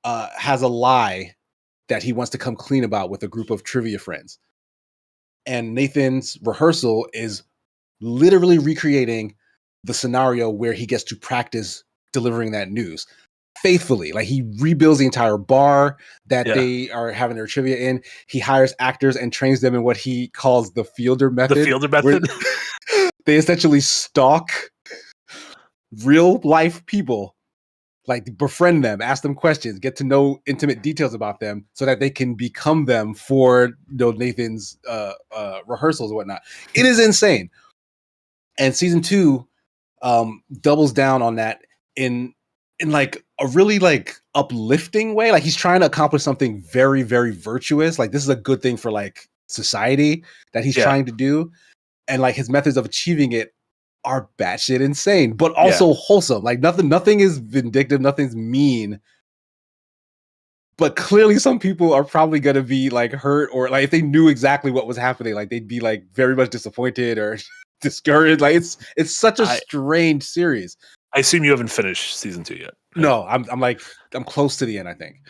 has a lie that he wants to come clean about with a group of trivia friends, and Nathan's rehearsal is literally recreating the scenario where he gets to practice delivering that news faithfully. Like he rebuilds the entire bar that they are having their trivia in. He hires actors and trains them in what he calls the Fielder method. The Fielder method. They essentially stalk real life people, like befriend them, ask them questions, get to know intimate details about them so that they can become them for Nathan's rehearsals and whatnot. It is insane. And season 2 doubles down on that in like a really like uplifting way. Like he's trying to accomplish something very, very virtuous. Like this is a good thing for like society that he's trying to do. And like his methods of achieving it are batshit insane, but also wholesome. Like nothing is vindictive, nothing's mean. But clearly some people are probably gonna be like hurt, or like if they knew exactly what was happening, like they'd be like very much disappointed or discouraged. Like it's such a strange series. I assume you haven't finished season 2 yet. Right? No, I'm close to the end, I think.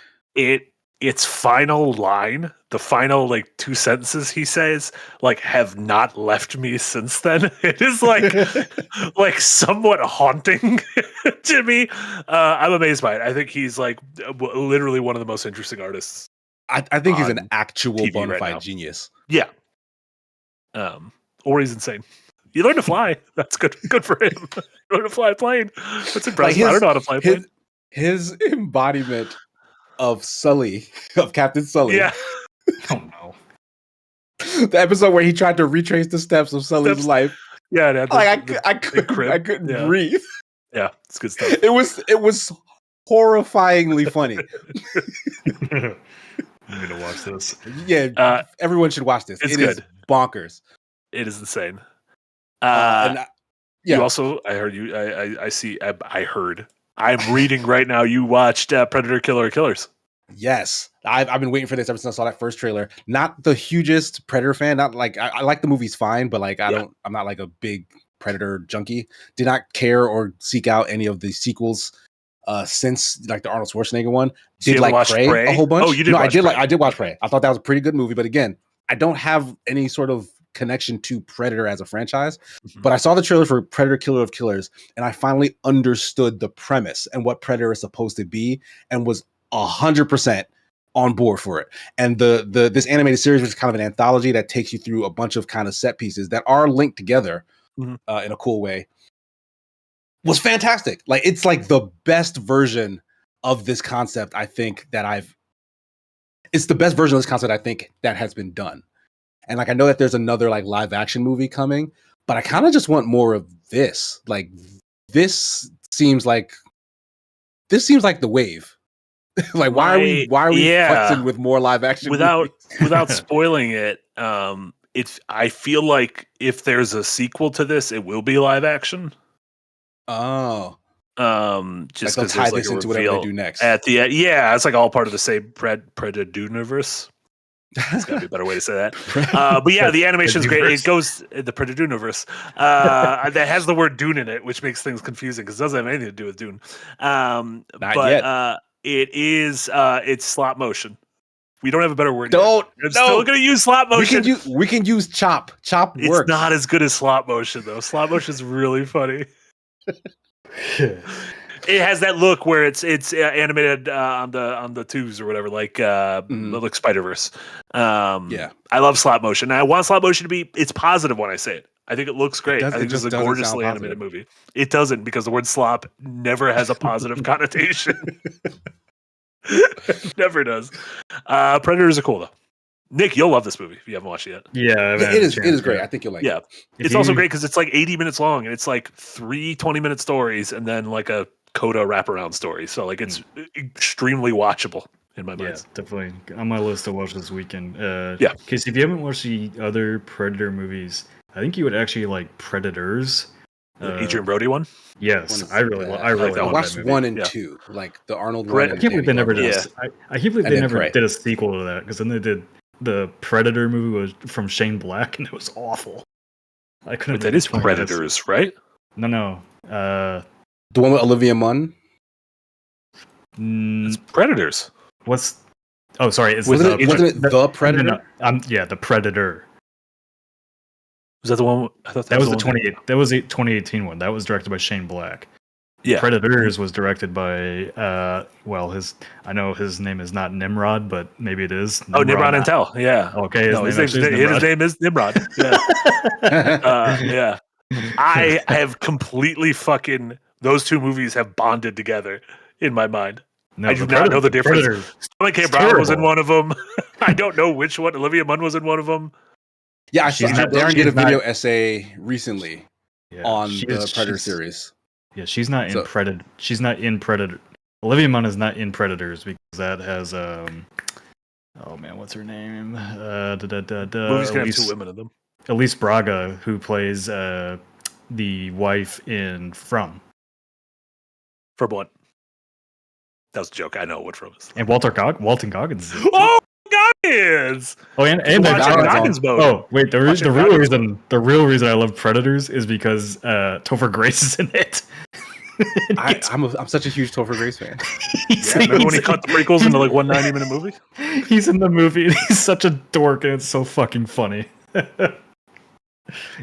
Its final line, the final like 2 sentences he says, like have not left me since then. It is like somewhat haunting to me. I'm amazed by it. I think he's like literally one of the most interesting artists. I think he's an actual TV bona fide right genius. Yeah. Or he's insane. You learn to fly. That's good. Good for him. Learn to fly a plane. That's impressive. I don't know how to fly a plane. His embodiment of Sully, of Captain Sully. Yeah. Oh no. The episode where he tried to retrace the steps of Sully's life. Yeah, I couldn't breathe. Yeah, it's good stuff. It was horrifyingly funny. I need to watch this. Yeah, everyone should watch this. It's It good. is bonkers. It is insane. You also, I heard you. I see. I heard. I'm reading right now. You watched Predator Killer Killers. Yes, I've been waiting for this ever since I saw that first trailer. Not the hugest Predator fan. Not like I like the movies fine, but like I'm not like a big Predator junkie. Did not care or seek out any of the sequels since like the Arnold Schwarzenegger one. Did like Prey a whole bunch? Oh, you did. No, I did watch Prey. I thought that was a pretty good movie, but again, I don't have any sort of connection to Predator as a franchise. But I saw the trailer for Predator Killer of Killers, and I finally understood the premise and what Predator is supposed to be, and was 100% on board for it. And this animated series, which is kind of an anthology that takes you through a bunch of kind of set pieces that are linked together in a cool way, was fantastic. Like it's like the best version of this concept I think that it's the best version of this concept I think that has been done. And like I know that there's another like live action movie coming, but I kind of just want more of this. Like this seems like the wave. Like why are we futzing with more live action without spoiling it? I feel like if there's a sequel to this, it will be live action. Oh. Just like they'll tie this into whatever they do next. At the end, yeah, it's like all part of the same Predator universe. There's got to be a better way to say that. But yeah, the animation is great. It goes the Predator universe that has the word Dune in it, which makes things confusing because it doesn't have anything to do with Dune. Not yet. It's slot motion. We don't have a better word. Still going to use slot motion. We can use chop. Chop it's works. Not as good as slot motion though. Slot motion is really funny. It has that look where it's animated on the tubes or whatever, like Spider-Verse. I love slot motion. I want slot motion to be. It's positive when I say it. I think it looks great. I think this is a gorgeously animated movie. It doesn't, because the word slop never has a positive connotation. It never does. Predators are cool though. Nick, you'll love this movie if you haven't watched it yet. Yeah, it is great. I think you'll like it. Yeah. It's also great because it's like 80 minutes long and it's like 3 20-minute stories and then like a coda wraparound story. So like it's extremely watchable in my mind. Yeah, definitely on my list to watch this weekend. Yeah. Casey, if you haven't watched the other Predator movies, I think you would actually like Predators. The Adrian Brody one? Yes, I really love that watched movie. 1 and 2, like the Arnold one. I can't believe they never did. I can't believe they never did a sequel to that because then they did the Predator movie was from Shane Black and it was awful. I couldn't. That is Predators, right? No. The one with Olivia Munn. It's Predators. What's? Oh, sorry. Wasn't it the Predator? No. Yeah, the Predator. Was that the one? I thought that was the 28. That was the 2018 one. That was directed by Shane Black. Yeah. Predators was directed by I know his name is not Nimrod, but maybe it is. Nimrod Intel. Yeah. Okay. His name is Nimrod. Yeah. Yeah. I have completely fucking those two movies have bonded together in my mind. No, I do not know the difference. Sterling K. Brown was in one of them. I don't know which one. Olivia Munn was in one of them. Yeah, Darren did a video essay recently on the Predator series. Yeah, she's not in Predator. She's not in Predator. Olivia Munn is not in Predators because that has oh man, what's her name? Movies can have 2 women in them. Elise Braga, who plays the wife in From. From what? That was a joke. I know what From is. And Walton Goggins. Oh, Goggins! Oh, and Goggins mode. Oh, wait. The real reason I love Predators is because Topher Grace is in it. I'm such a huge Topher Grace fan. Remember when he cut the prequels into like 190-minute movie? He's in the movie. And he's such a dork, and it's so fucking funny.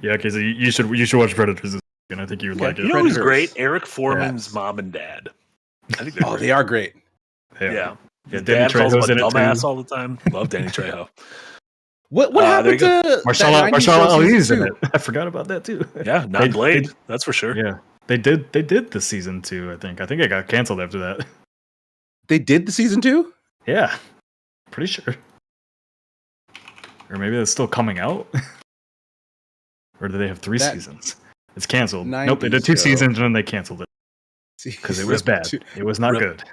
Yeah, Casey, you should watch Predators, and I think you would like it. You know who's great? Eric Foreman's mom and dad. I think they are great. Yeah. Danny Trejo's in it dumbass all the time. Love Danny Trejo. What happened to Marshall Ali's in it? I forgot about that too. Yeah, not Blade. That's for sure. Yeah, they did the season 2. I think it got canceled after that. They did the season 2? Yeah, pretty sure. Or maybe it's still coming out. Or do they have 3 seasons? It's canceled. Nope, they did 2 seasons and then they canceled it. Because it was bad. It was not good.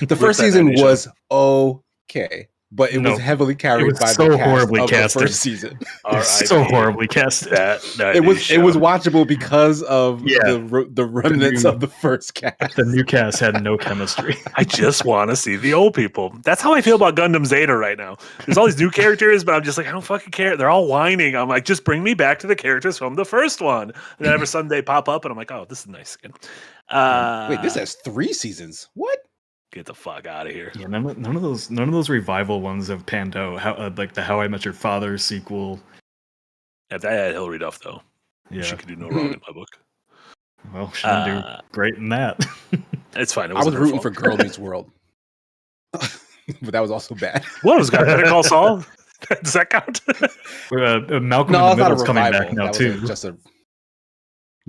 The first season was okay, but it was heavily carried by the cast horribly of casted. The first season. So horribly casted. It was watchable because of the remnants of the first cast. The new cast had no chemistry. I just want to see the old people. That's how I feel about Gundam Zeta right now. There's all these new characters, but I'm just like, I don't fucking care. They're all whining. I'm like, just bring me back to the characters from the first one. And then every Sunday pop up, and I'm like, oh, this is nice again. Wait, this has 3 seasons. What? Get the fuck out of here. Yeah, none of those revival ones have panned out. Like the How I Met Your Father sequel. Yeah, that had Hilary Duff though. Yeah, she could do no wrong in my book. Well, she didn't do great in that. It's fine. I was rooting for Girl Meets World, but that was also bad. What was Better Call Saul? Does that count? Malcolm in the Middle is coming back now too. Better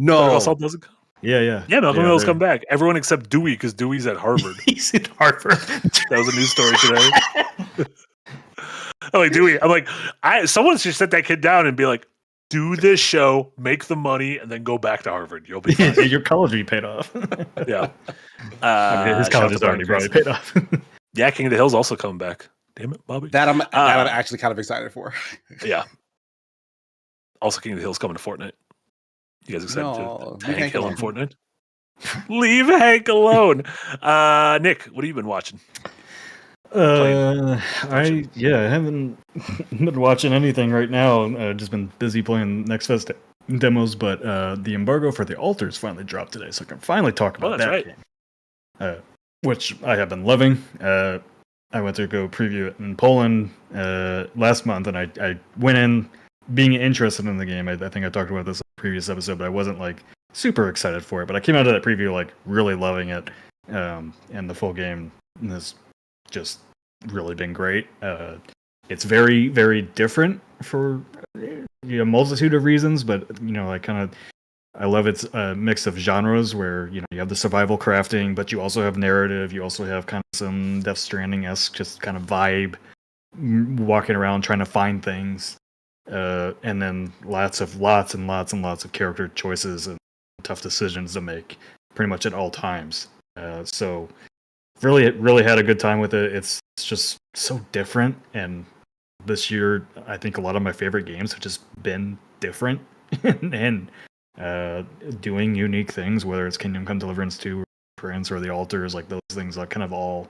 Call Saul doesn't count. Yeah. Malcolm Middle's come back. Everyone except Dewey, because Dewey's at Harvard. He's at Harvard. That was a news story today. I'm like, Dewey. I'm like, someone should sit that kid down and be like, do this show, make the money, and then go back to Harvard. You'll be fine. Your college will be paid off. Yeah. His college is already probably paid off. Yeah, King of the Hill's also coming back. Damn it, Bobby. That I'm actually kind of excited for. Yeah. Also, King of the Hill's coming to Fortnite. You guys excited to Hank Hill in Fortnite? Leave Hank alone. Nick, what have you been watching? I haven't been watching anything right now. I've just been busy playing Next Fest demos, but the embargo for the Altars finally dropped today, so I can finally talk about that game. Which I have been loving. I went to go preview it in Poland last month, and I went in being interested in the game. I think I talked about this in the previous episode, but I wasn't like super excited for it. But I came out of that preview like really loving it, and the full game has just really been great. It's very, very different for a multitude of reasons, but I love its mix of genres where you have the survival crafting, but you also have narrative. You also have kind of some Death Stranding-esque just kind of vibe. walking around trying to find things, and then lots and lots of character choices and tough decisions to make pretty much at all times. So really had a good time with it. It's just so different, and this year I think a lot of my favorite games have just been different and doing unique things, whether it's Kingdom Come Deliverance 2 or Prince or The Altars. Like those things like kind of all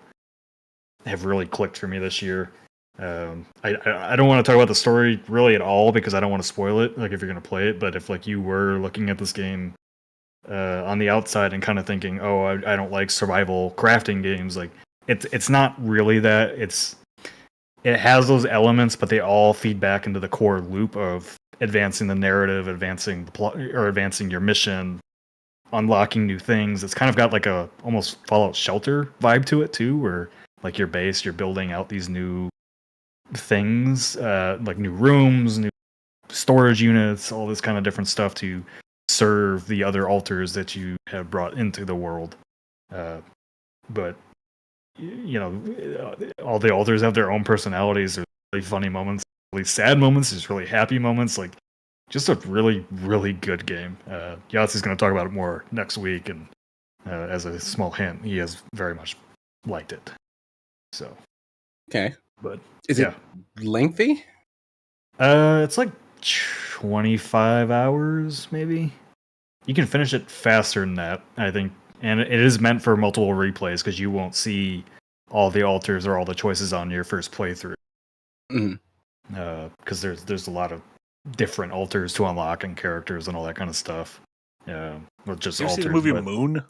have really clicked for me this year. I don't want to talk about the story really at all because I don't want to spoil it, like if you're going to play it. But if like you were looking at this game on the outside and kind of thinking, oh, I don't like survival crafting games, like it's not really that. It has those elements, but they all feed back into the core loop of advancing the narrative, advancing the plot, or advancing your mission, unlocking new things. It's kind of got like a almost Fallout Shelter vibe to it too, where like your base, you're building out these new things, like new rooms, new storage units, all this kind of different stuff to serve the other altars that you have brought into the world. But you know, all the altars have their own personalities. There's really funny moments, really sad moments, there's really happy moments. Like just a really good game. Yahtzee's going to talk about it more next week, and as a small hint, he has very much liked it. So okay, but is it lengthy? It's like 25 hours, maybe. You can finish it faster than that, I think. And it is meant for multiple replays because you won't see all the altars or all the choices on your first playthrough. Because there's a lot of different altars to unlock and characters and all that kind of stuff. Well, just you ever altars. See the movie Moon?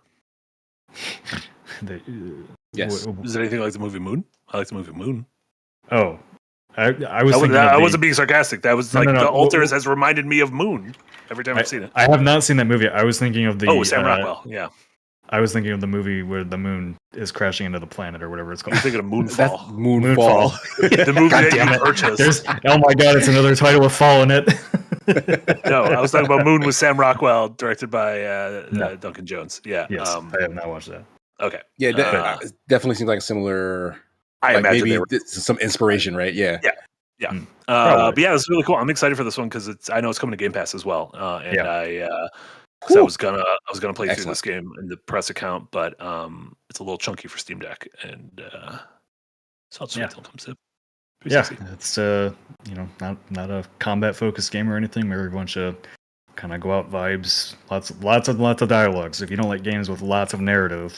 Yes. Is it anything like the movie Moon? I like the movie Moon. Oh, I was thinking I wasn't being sarcastic. That was the altars has reminded me of Moon every time I've seen it. I have not seen that movie. I was thinking of the Sam Rockwell. Yeah. I was thinking of the movie where the moon is crashing into the planet or whatever it's called. You're thinking of Moonfall. Moonfall. The movie that you purchased. Oh my god, it's another title with fall in it. No, I was talking about Moon with Sam Rockwell, directed by Duncan Jones. Yeah. Yes, I have not watched that. Okay. Yeah, definitely seems like a similar. I imagine maybe some inspiration, right? Yeah. Yeah. But yeah, it's really cool. I'm excited for this one because I know it's coming to Game Pass as well. I was gonna play through this game in the press account, but it's a little chunky for Steam Deck, and so I'll just wait till it comes in. It's not a combat focused game or anything. Maybe a bunch of kind of go out vibes, lots of dialogues. If you don't like games with lots of narrative,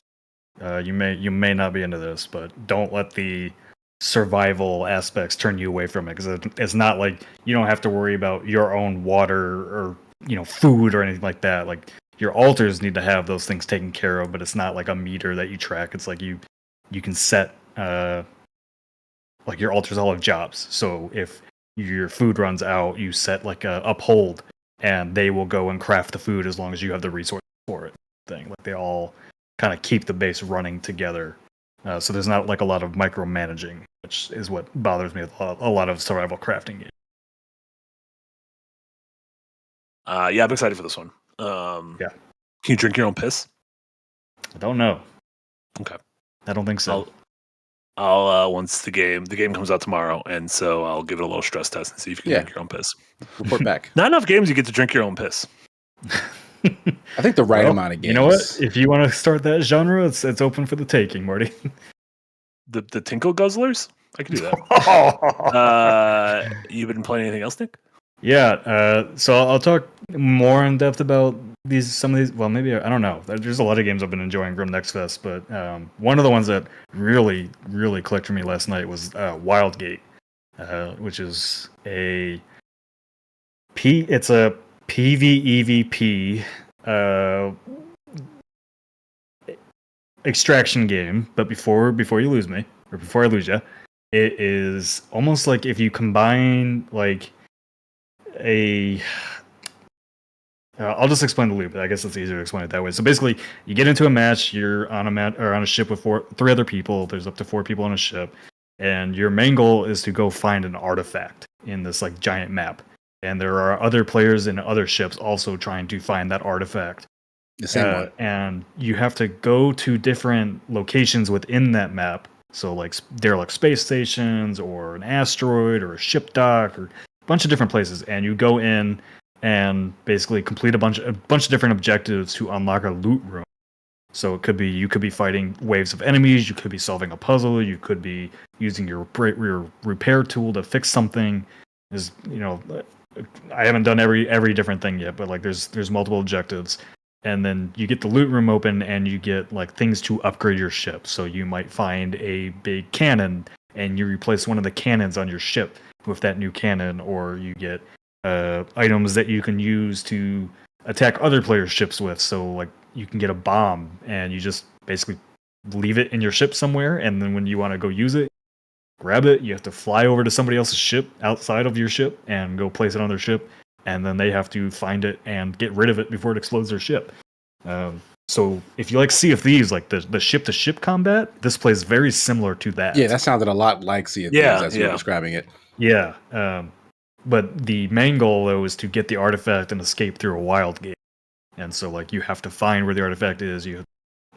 you may not be into this, but don't let the survival aspects turn you away from it, because it's not like you don't have to worry about your own water or food or anything like that. Like your altars need to have those things taken care of, but it's not like a meter that you track. It's like you can set like your altars all have jobs. So if your food runs out, you set like a uphold, and they will go and craft the food as long as you have the resources for it. Like they all kind of keep the base running together. So there's not like a lot of micromanaging, which is what bothers me with a lot of survival crafting games. Yeah, I'm excited for this one. Can you drink your own piss? I don't know. Okay. I don't think so. I'll once the game comes out tomorrow, and so I'll give it a little stress test and see if you can drink your own piss. Report back. Not enough games you get to drink your own piss. I think the right amount of games. You know what? If you want to start that genre, it's open for the taking, Marty. The Tinkle Guzzlers? I can do that. You been playing anything else, Nick? Yeah, so I'll talk more in depth about some of these. Well, maybe I don't know. There's a lot of games I've been enjoying from Next Fest, but one of the ones that really clicked for me last night was Wildgate, which is it's a PvEvP extraction game. But before you lose me, or before I lose you, it is almost like if you combine like I'll just explain the loop. I guess it's easier to explain it that way. So basically, you get into a match. You're on a ship with three other people. There's up to 4 people on a ship, and your main goal is to go find an artifact in this like giant map. And there are other players in other ships also trying to find that artifact. The same one. And you have to go to different locations within that map. So like derelict space stations or an asteroid or a ship dock or a bunch of different places, and you go in and basically complete a bunch of different objectives to unlock a loot room. So it could be you could be fighting waves of enemies, you could be solving a puzzle, you could be using your repair tool to fix something. Is I haven't done every different thing yet, but like there's multiple objectives. And then you get the loot room open and you get like things to upgrade your ship. So you might find a big cannon and you replace one of the cannons on your ship with that new cannon, or you get items that you can use to attack other players' ships with. So like you can get a bomb and you just basically leave it in your ship somewhere, and then when you want to go use it, grab it, you have to fly over to somebody else's ship outside of your ship and go place it on their ship, and then they have to find it and get rid of it before it explodes their ship. So if you like Sea of Thieves, like the ship-to-ship combat, this plays very similar to that. Yeah, that sounded a lot like Sea of Thieves as you were describing it. Yeah, but the main goal, though, is to get the artifact and escape through a wild gate. And so, like, you have to find where the artifact is, you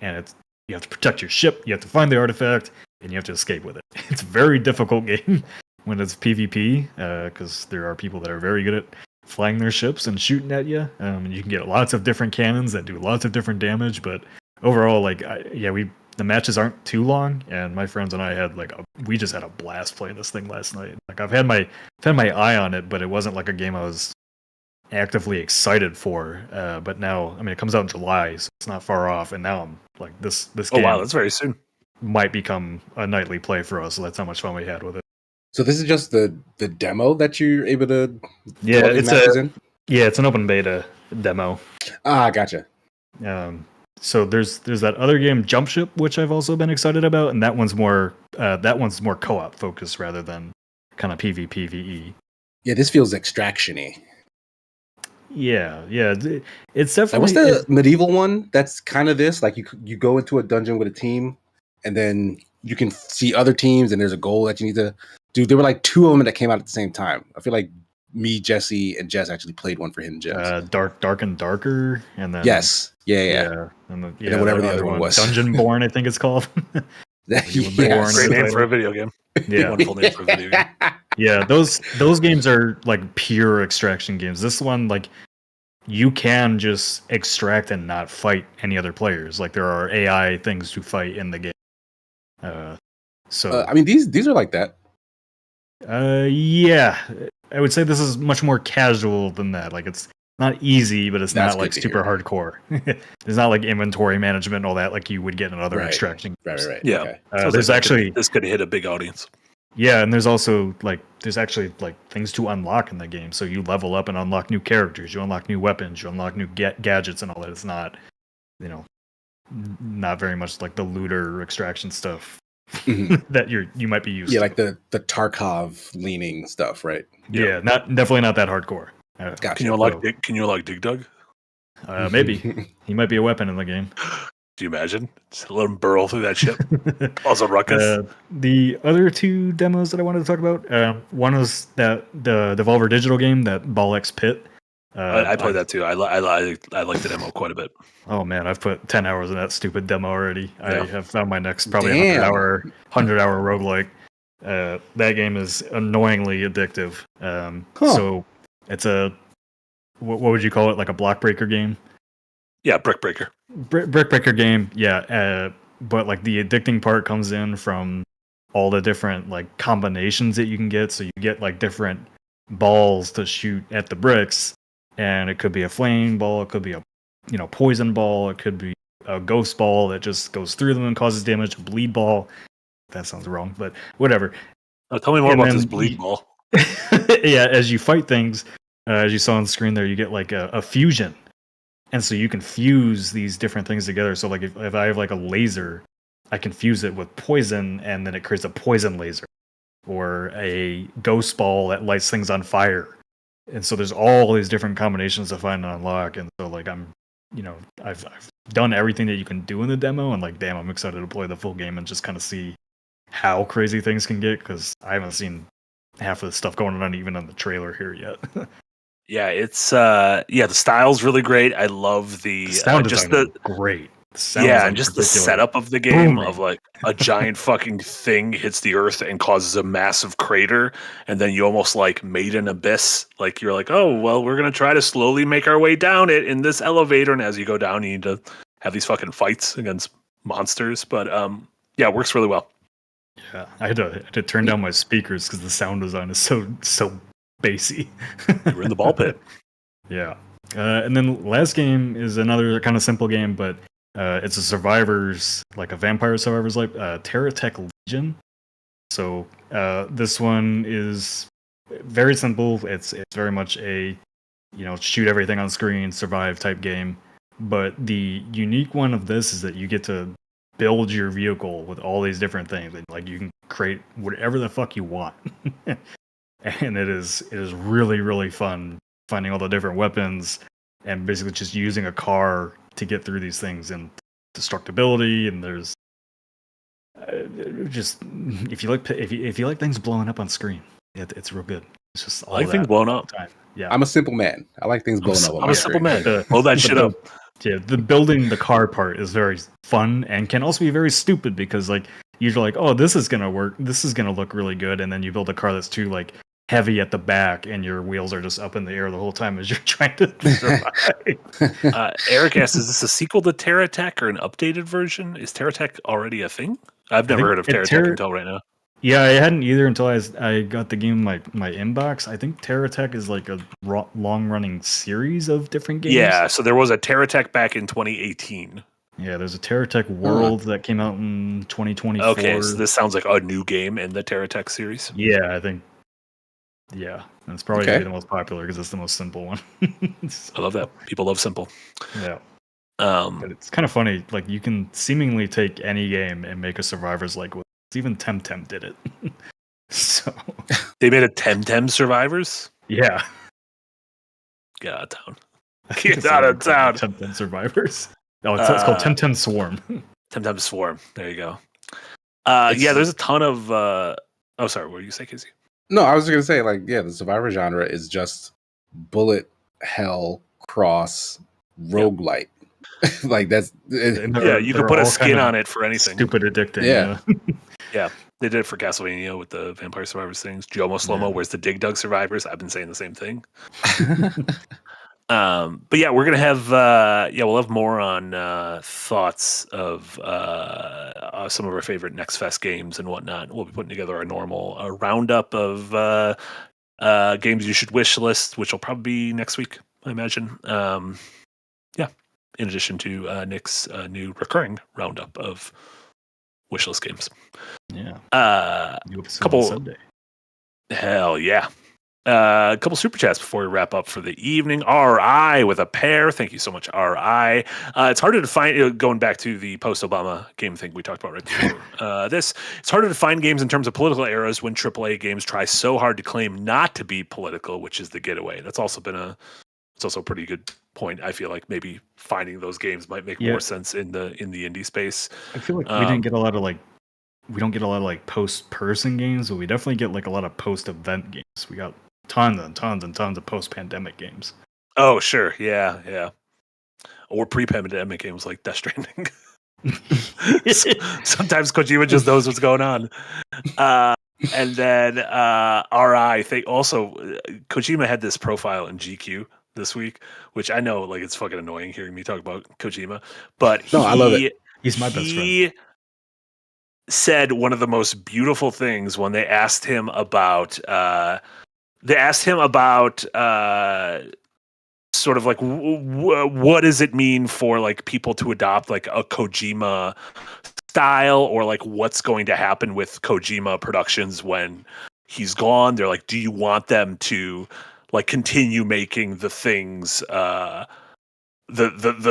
have to protect your ship, you have to find the artifact, and you have to escape with it. It's a very difficult game when it's PvP, because there are people that are very good at flying their ships and shooting at you. And you can get lots of different cannons that do lots of different damage, but overall, like, the matches aren't too long, and my friends and I had we just had a blast playing this thing last night. Like I've had my eye on it, but it wasn't like a game I was actively excited for. But now, I mean, it comes out in July, so it's not far off, and now I'm like this game. Oh wow, that's very soon. Might become a nightly play for us. So that's how much fun we had with it. So this is just the demo that you're able to. Yeah, it's an open beta demo. Ah, gotcha. So there's that other game, Jump Ship, which I've also been excited about, and that one's more co-op focused rather than kind of PvPvE. Yeah, this feels extraction-y. Yeah, it's definitely. What's the medieval one? That's kind of this. Like you go into a dungeon with a team, and then you can see other teams, and there's a goal that you need to do. There were like two of them that came out at the same time. I feel like me, Jesse, and Jess actually played one for Hidden Gems. Dark and Darker, and then yes, yeah. And then whatever the other one was, Dungeonborn, I think it's called. Great name for a video game. Yeah, wonderful name for a video game. Yeah, those games are like pure extraction games. This one, like, you can just extract and not fight any other players. Like, there are AI things to fight in the game. I mean, these are like that. Yeah, I would say this is much more casual than that. Like, it's not easy, but it's not like super hardcore. There's not like inventory management and all that like you would get in other extraction games. Right. Yeah. Okay. There's this could hit a big audience. Yeah, and there's also there's actually things to unlock in the game. So you level up and unlock new characters, you unlock new weapons, you unlock new gadgets and all that. It's not, not very much like the looter extraction stuff that you might be used to. Yeah, like the Tarkov leaning stuff, right? Yeah, definitely not that hardcore. Gotcha. Can you unlock Dig Dug? Maybe. He might be a weapon in the game. Do you imagine? Just let him burrow through that ship. Also ruckus. The other two demos that I wanted to talk about, one was the Devolver Digital game, that Ball-X Pit. I played that too. I like the demo quite a bit. Oh man, I've put 10 hours in that stupid demo already. Yeah. I have found my next probably 100-hour roguelike. That game is annoyingly addictive. So it's a, what would you call it? Like a block breaker game? Yeah, brick breaker. Brick breaker game, yeah. But like the addicting part comes in from all the different like combinations that you can get. So you get like different balls to shoot at the bricks, and it could be a flame ball, it could be a poison ball, it could be a ghost ball that just goes through them and causes damage. A bleed ball. That sounds wrong, but whatever. Tell me more about this bleed ball. Yeah, as you fight things, as you saw on the screen there, you get like a fusion. And so you can fuse these different things together. So like if I have like a laser, I can fuse it with poison, and then it creates a poison laser. Or a ghost ball that lights things on fire. And so there's all these different combinations to find and unlock. And so like I've done everything that you can do in the demo, and like damn, I'm excited to play the full game and just kind of see how crazy things can get, because I haven't seen half of the stuff going on even on the trailer here yet. Yeah, it's the style's really great. I love the sound design is great. And just the setup of the game of like a giant fucking thing hits the earth and causes a massive crater, and then you almost like made an abyss. Like you're like, oh well, we're gonna try to slowly make our way down it in this elevator, and as you go down, you need to have these fucking fights against monsters. But yeah, it works really well. Yeah, I had to turn down my speakers because the sound was on. It's so bassy. You were in the ball pit. Yeah. And then last game is another kind of simple game, but it's a survivors, like a vampire survivors, like Terratech Legion. So this one is very simple. It's very much a shoot everything on screen, survive type game. But the unique one of this is that you get to build your vehicle with all these different things. Like you can create whatever the fuck you want, and it is really really fun finding all the different weapons and basically just using a car to get through these things, and destructibility, and there's just if you like things blowing up on screen, it's real good. It's just all I like things blowing up. Time. Yeah, I'm a simple man. I like things blowing up. I'm a simple man. Blow that shit up. Yeah, the building the car part is very fun and can also be very stupid because like you're like, oh, this is gonna work. This is gonna look really good, and then you build a car that's too like heavy at the back, and your wheels are just up in the air the whole time as you're trying to survive. Eric asks, is this a sequel to Terratech or an updated version? Is Terratech already a thing? I've never heard of Terratech until right now. Yeah, I hadn't either until I got the game in my inbox. I think Terratech is like a long-running series of different games. Yeah, so there was a Terratech back in 2018. Yeah, there's a Terratech World that came out in 2024. Okay, so this sounds like a new game in the Terratech series. Yeah, I think. Yeah, and it's probably the most popular because it's the most simple one. I love that. People love simple. Yeah. But it's kind of funny. Like you can seemingly take any game and make a survivors like with. Even Temtem did it. So they made a Temtem Survivors? Yeah. Get out of town. Get out of town. Temtem Survivors. Oh, it's called Temtem Swarm. Temtem Swarm. There you go. Yeah, there's a ton of oh sorry, what were you saying, Casey? No, I was gonna say, like, yeah, the survivor genre is just bullet hell cross roguelite. Like that's you can put a skin on it for anything. Stupid addicting. Yeah. Yeah, they did it for Castlevania with the Vampire Survivors things. Jomo Slomo, where's the Dig Dug Survivors? I've been saying the same thing. But yeah, we're gonna have we'll have more on thoughts of some of our favorite Next Fest games and whatnot. We'll be putting together a normal roundup of games you should wish list, which will probably be next week, I imagine. In addition to Nick's new recurring roundup of wishlist games. Yeah. Couple Sunday. Hell yeah. A couple super chats before we wrap up for the evening. RI with a pair. Thank you so much, RI. It's harder to find, going back to the post-Obama game thing we talked about right before this, it's harder to find games in terms of political eras when AAA games try so hard to claim not to be political, which is the getaway. That's also been it's also a pretty good point. I feel like maybe finding those games might make more sense in the indie space. I feel like we don't get a lot of post-person games, but we definitely get like a lot of post-event games. We got tons and tons and tons of post-pandemic games. Oh, sure. Yeah. Or pre-pandemic games like Death Stranding. Sometimes Kojima just knows what's going on. And then RI think also Kojima had this profile in GQ this week, which I know like it's fucking annoying hearing me talk about Kojima, but I love it. He's my best friend. He said one of the most beautiful things when they asked him about sort of like what does it mean for like people to adopt like a Kojima style, or like what's going to happen with Kojima Productions when he's gone. They're like, do you want them to like continue making the things the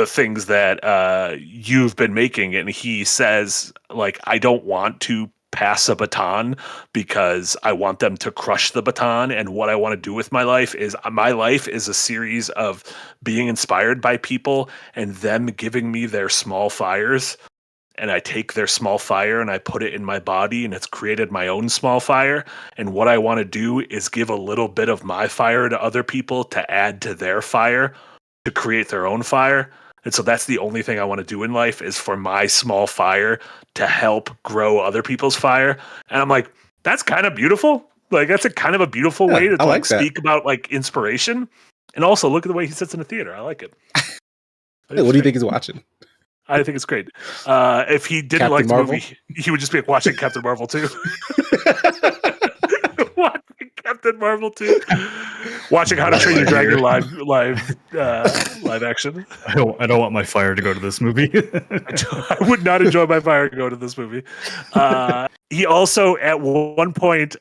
things that you've been making? And he says like, I don't want to pass a baton because I want them to crush the baton, and what I want to do with my life is a series of being inspired by people and them giving me their small fires, and I take their small fire and I put it in my body, and it's created my own small fire. And what I want to do is give a little bit of my fire to other people to add to their fire to create their own fire. And so that's the only thing I want to do in life is for my small fire to help grow other people's fire. And I'm like, that's kind of beautiful. Like that's a kind of a beautiful way to like speak about like inspiration. And also look at the way he sits in a theater. I like it. What do you think he's watching? I think it's great. If he didn't Captain like the Marvel? movie, he would just be like watching Captain Marvel 2. Watching Captain Marvel 2. Watching How to Train Your Dragon live action. I don't want my fire to go to this movie. I would not enjoy my fire to go to this movie. He also at one point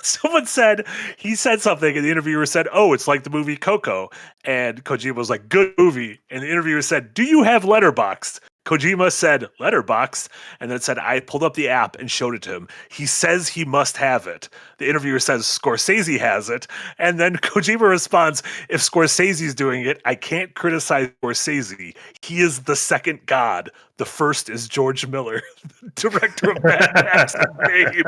someone said he said something and the interviewer said, "Oh, it's like the movie Coco." And Kojima was like, "Good movie." And the interviewer said, "Do you have Letterboxd?" Kojima said, "Letterboxd," and then said, "I pulled up the app and showed it to him. He says he must have it." The interviewer says, "Scorsese has it." And then Kojima responds, "If Scorsese's doing it, I can't criticize Scorsese. He is the second god. The first is George Miller, director of Mad Max and Babe."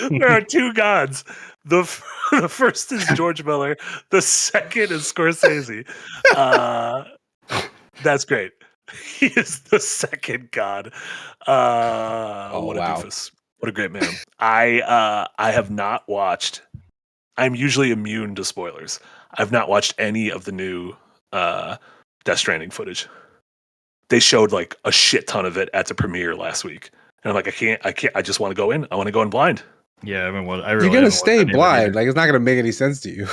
There are two gods. The first is George Miller. The second is Scorsese. That's great. He is the second god. What a doofus. What a great man. I have not watched. I'm usually immune to spoilers. I've not watched any of the new Death Stranding footage. They showed like a shit ton of it at the premiere last week. And I'm like, I can't. I just want to go in. I want to go in blind. Yeah, You're gonna stay blind. Like it's not gonna make any sense to you.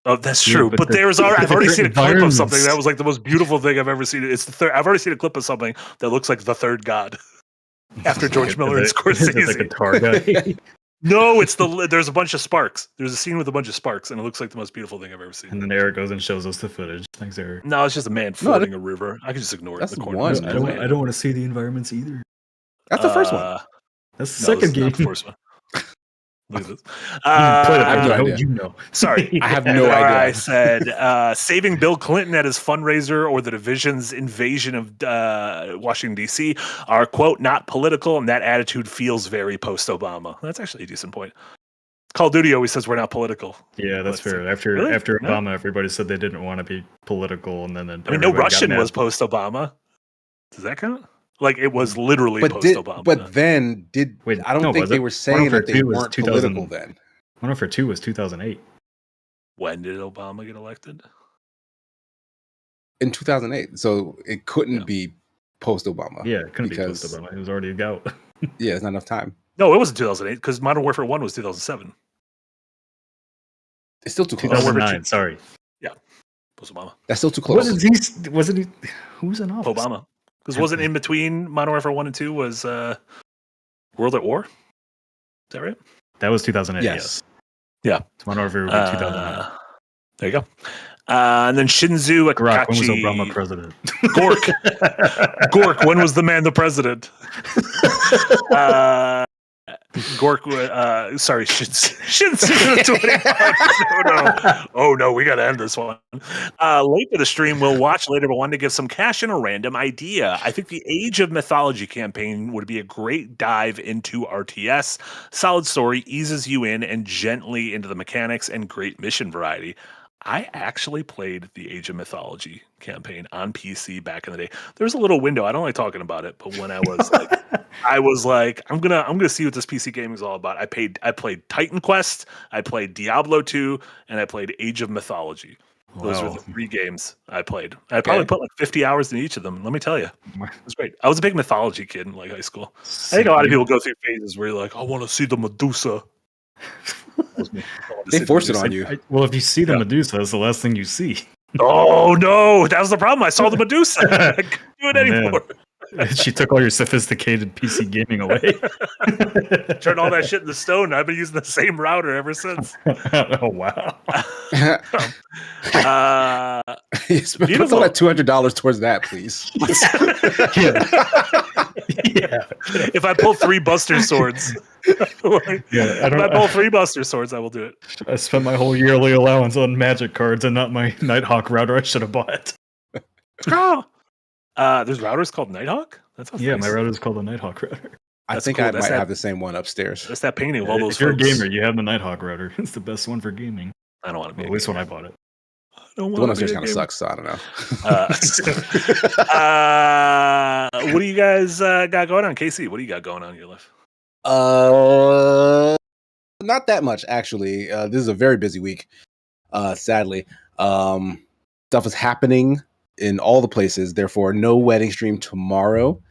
Oh, that's true. But I've already seen a clip of something that was like the most beautiful thing I've ever seen. It's the third. I've already seen a clip of something that looks like the third god after George Miller and Scorsese. Like a guitar guy. No, there's a bunch of sparks. There's a scene with a bunch of sparks, and it looks like the most beautiful thing I've ever seen. And then Eric goes and shows us the footage. Thanks, Eric. No, it's just a man floating a river. I can just ignore it in the corner. I don't want to see the environments either. That's the first one. That's the second game. Not the first one. Look at this. You know. Sorry, I have no idea. I said saving Bill Clinton at his fundraiser or the division's invasion of Washington D.C. are quote not political, and that attitude feels very post-Obama. That's actually a decent point. Call of Duty always says we're not political. Yeah, that's fair. After Obama, everybody said they didn't want to be political, and then no Russian was post-Obama. Does that count? Like it was literally post-Obama. But then I don't think they were saying that they weren't political then. Modern Warfare 2 was 2008. When did Obama get elected? In 2008. So it couldn't be post-Obama. Yeah, it couldn't be post-Obama. It was already out. Yeah, it's not enough time. No, it wasn't 2008 because Modern Warfare 1 was 2007. It's still too close. 2009, sorry. Yeah, post-Obama. That's still too close. Wasn't he? Who's in office? Obama. Because wasn't in between Modern Warfare 1 and 2 was World at War? Is that right? That was 2008. Yes. Yeah. Modern Warfare 2009. There you go. And then Shinzu Akachi. When was Obama president? Gork, when was the man the president? Gork, sorry, Shinsu 25. Oh no, we gotta end this one. Late to the stream, we'll watch later, but wanted to give some cash in a random idea. I think the Age of Mythology campaign would be a great dive into RTS. Solid story, eases you in and gently into the mechanics and great mission variety. I actually played the Age of Mythology campaign on PC back in the day. There's a little window. I don't like talking about it, but when I was like, I'm gonna see what this PC gaming is all about. I played Titan Quest, I played Diablo 2, and I played Age of Mythology. Those were the 3 games I played. I probably put like 50 hours in each of them. Let me tell you, it was great. I was a big mythology kid in like high school. I think a lot of people go through phases where you're like, I want to see the Medusa. They force it on you. Well, if you see the Medusa, that's the last thing you see. Oh no, that was the problem. I saw the Medusa. I couldn't do it anymore. She took all your sophisticated PC gaming away. Turned all that shit into stone. I've been using the same router ever since. Oh wow! Put all that $200 towards that, please. Yeah. If I pull 3 Buster Swords, if I pull 3 Buster Swords, I will do it. I spent my whole yearly allowance on magic cards and not my Nighthawk router I should have bought. There's routers called Nighthawk? That's nice. My router is called the Nighthawk router. I think cool. I might have the same one upstairs. That's that painting of all those If you're a gamer, you have the Nighthawk router. It's the best one for gaming. I don't want to be at least when I bought it. don't The one want to upstairs be a kind of gamer. sucks, so I don't know. What do you guys got going on? Casey, what do you got going on in your life? Not that much actually. This is a very busy week. Sadly, stuff is happening in all the places. Therefore, no wedding stream tomorrow.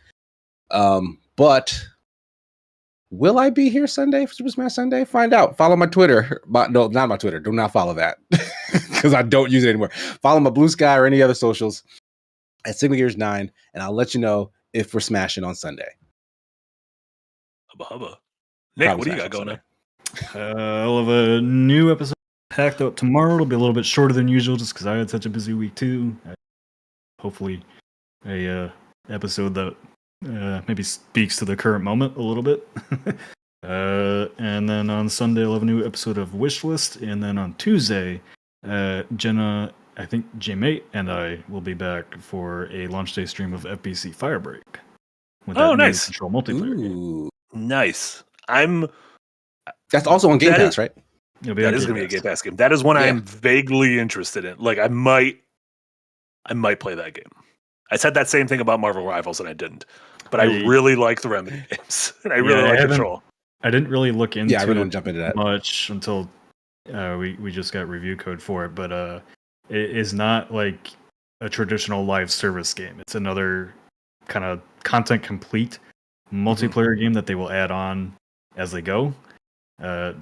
But will I be here Sunday for Super Smash Sunday? Find out. Follow my Twitter. No, not my Twitter. Do not follow that because I don't use it anymore. Follow my Blue Sky or any other socials at SigmaGears9, and I'll let you know if we're smashing on Sunday. Hubba hubba. Nick, Probably what do you smash got going on? I'll have a new episode packed out tomorrow. It'll be a little bit shorter than usual just because I had such a busy week too. Hopefully a episode that maybe speaks to the current moment a little bit. And then on Sunday I'll have a new episode of Wishlist, and then on Tuesday Jenna, I think J-Mate and I will be back for a launch day stream of FBC Firebreak. With that new nice. Control multiplayer game. Ooh. Nice. That's also on Game That Pass, right? It'll be That on is Game going to be a Pass. Game Pass game. That is one Yeah. I'm vaguely interested in. Like I might play that game. I said that same thing about Marvel Rivals and I didn't. But I really like the Remedy games. And I really like Control. I didn't really look into Yeah, I really want it to jump into that. much until we just got review code for it, but it is not like a traditional live service game. It's another kind of content complete multiplayer game that they will add on as they go, but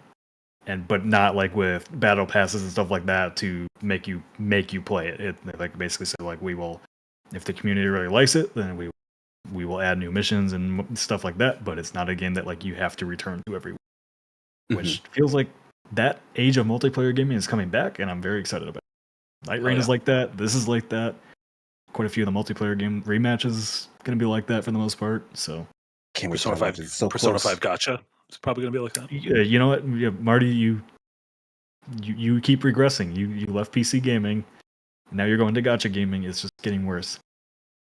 not like with battle passes and stuff like that to make you play it. It like basically said like we will, if the community really likes it, then we will add new missions and stuff like that. But it's not a game that like you have to return to every week, which feels like that age of multiplayer gaming is coming back, and I'm very excited about it. Night Rain is like that. This is like that. Quite a few of the multiplayer game rematches going to be like that for the most part. So, Can't wait Persona 5 It's so Persona close. 5 Gotcha. It's probably going to be like that. you know what, Marty, you keep regressing. You left PC gaming, now you're going to Gacha gaming. It's just getting worse.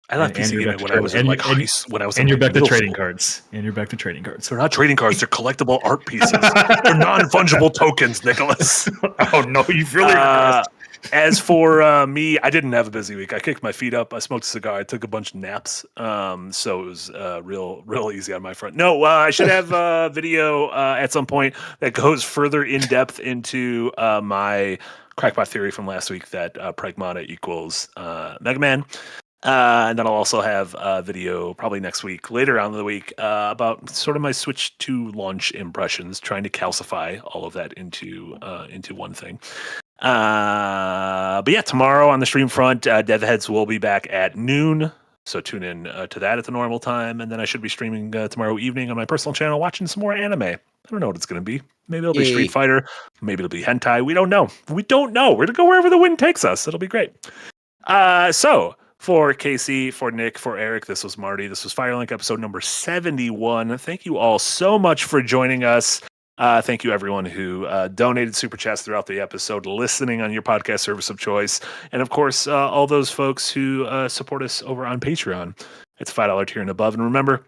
I left PC gaming when I was in like high school. When I was and you're back to middle trading school. cards. And you're back to trading cards. They're not trading cards. They're collectible art pieces. They're non-fungible tokens, Nicholas. Oh no, you've really regressed. As for me, I didn't have a busy week. I kicked my feet up. I smoked a cigar. I took a bunch of naps. So it was real easy on my front. No, I should have a video at some point that goes further in depth into my crackpot theory from last week that Pragmata equals Mega Man. And then I'll also have a video probably next week, later on in the week, about sort of my Switch 2 launch impressions, trying to calcify all of that into one thing. But yeah, tomorrow on the stream front, DevHeads will be back at noon. So tune in to that at the normal time. And then I should be streaming tomorrow evening on my personal channel, watching some more anime. I don't know what it's going to be. Maybe it'll be Street Fighter. Maybe it'll be hentai. We don't know. We're going to go wherever the wind takes us. It'll be great. So for Casey, for Nick, for Eric, this was Marty. This was Firelink episode number 71. Thank you all so much for joining us. Thank you, everyone who donated super chats throughout the episode, listening on your podcast service of choice. And of course, all those folks who support us over on Patreon. It's $5 tier and above. And remember,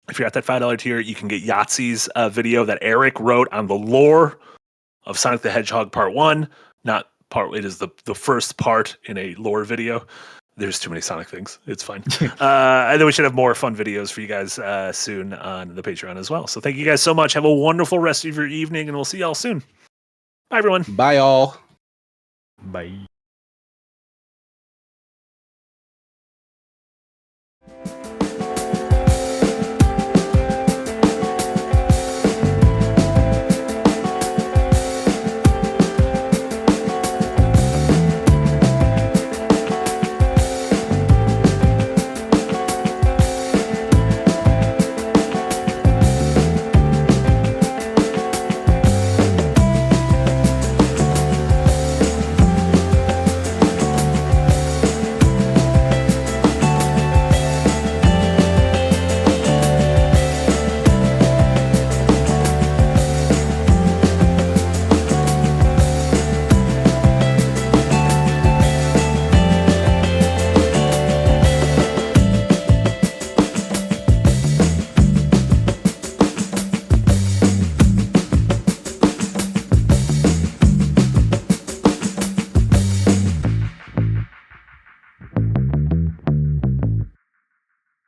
if you're at that $5 tier, you can get Yahtzee's video that Eric wrote on the lore of Sonic the Hedgehog Part 1. It is the first part in a lore video. There's too many Sonic things. It's fine. And then we should have more fun videos for you guys soon on the Patreon as well. So thank you guys so much. Have a wonderful rest of your evening, and we'll see y'all soon. Bye, everyone. Bye, all. Bye.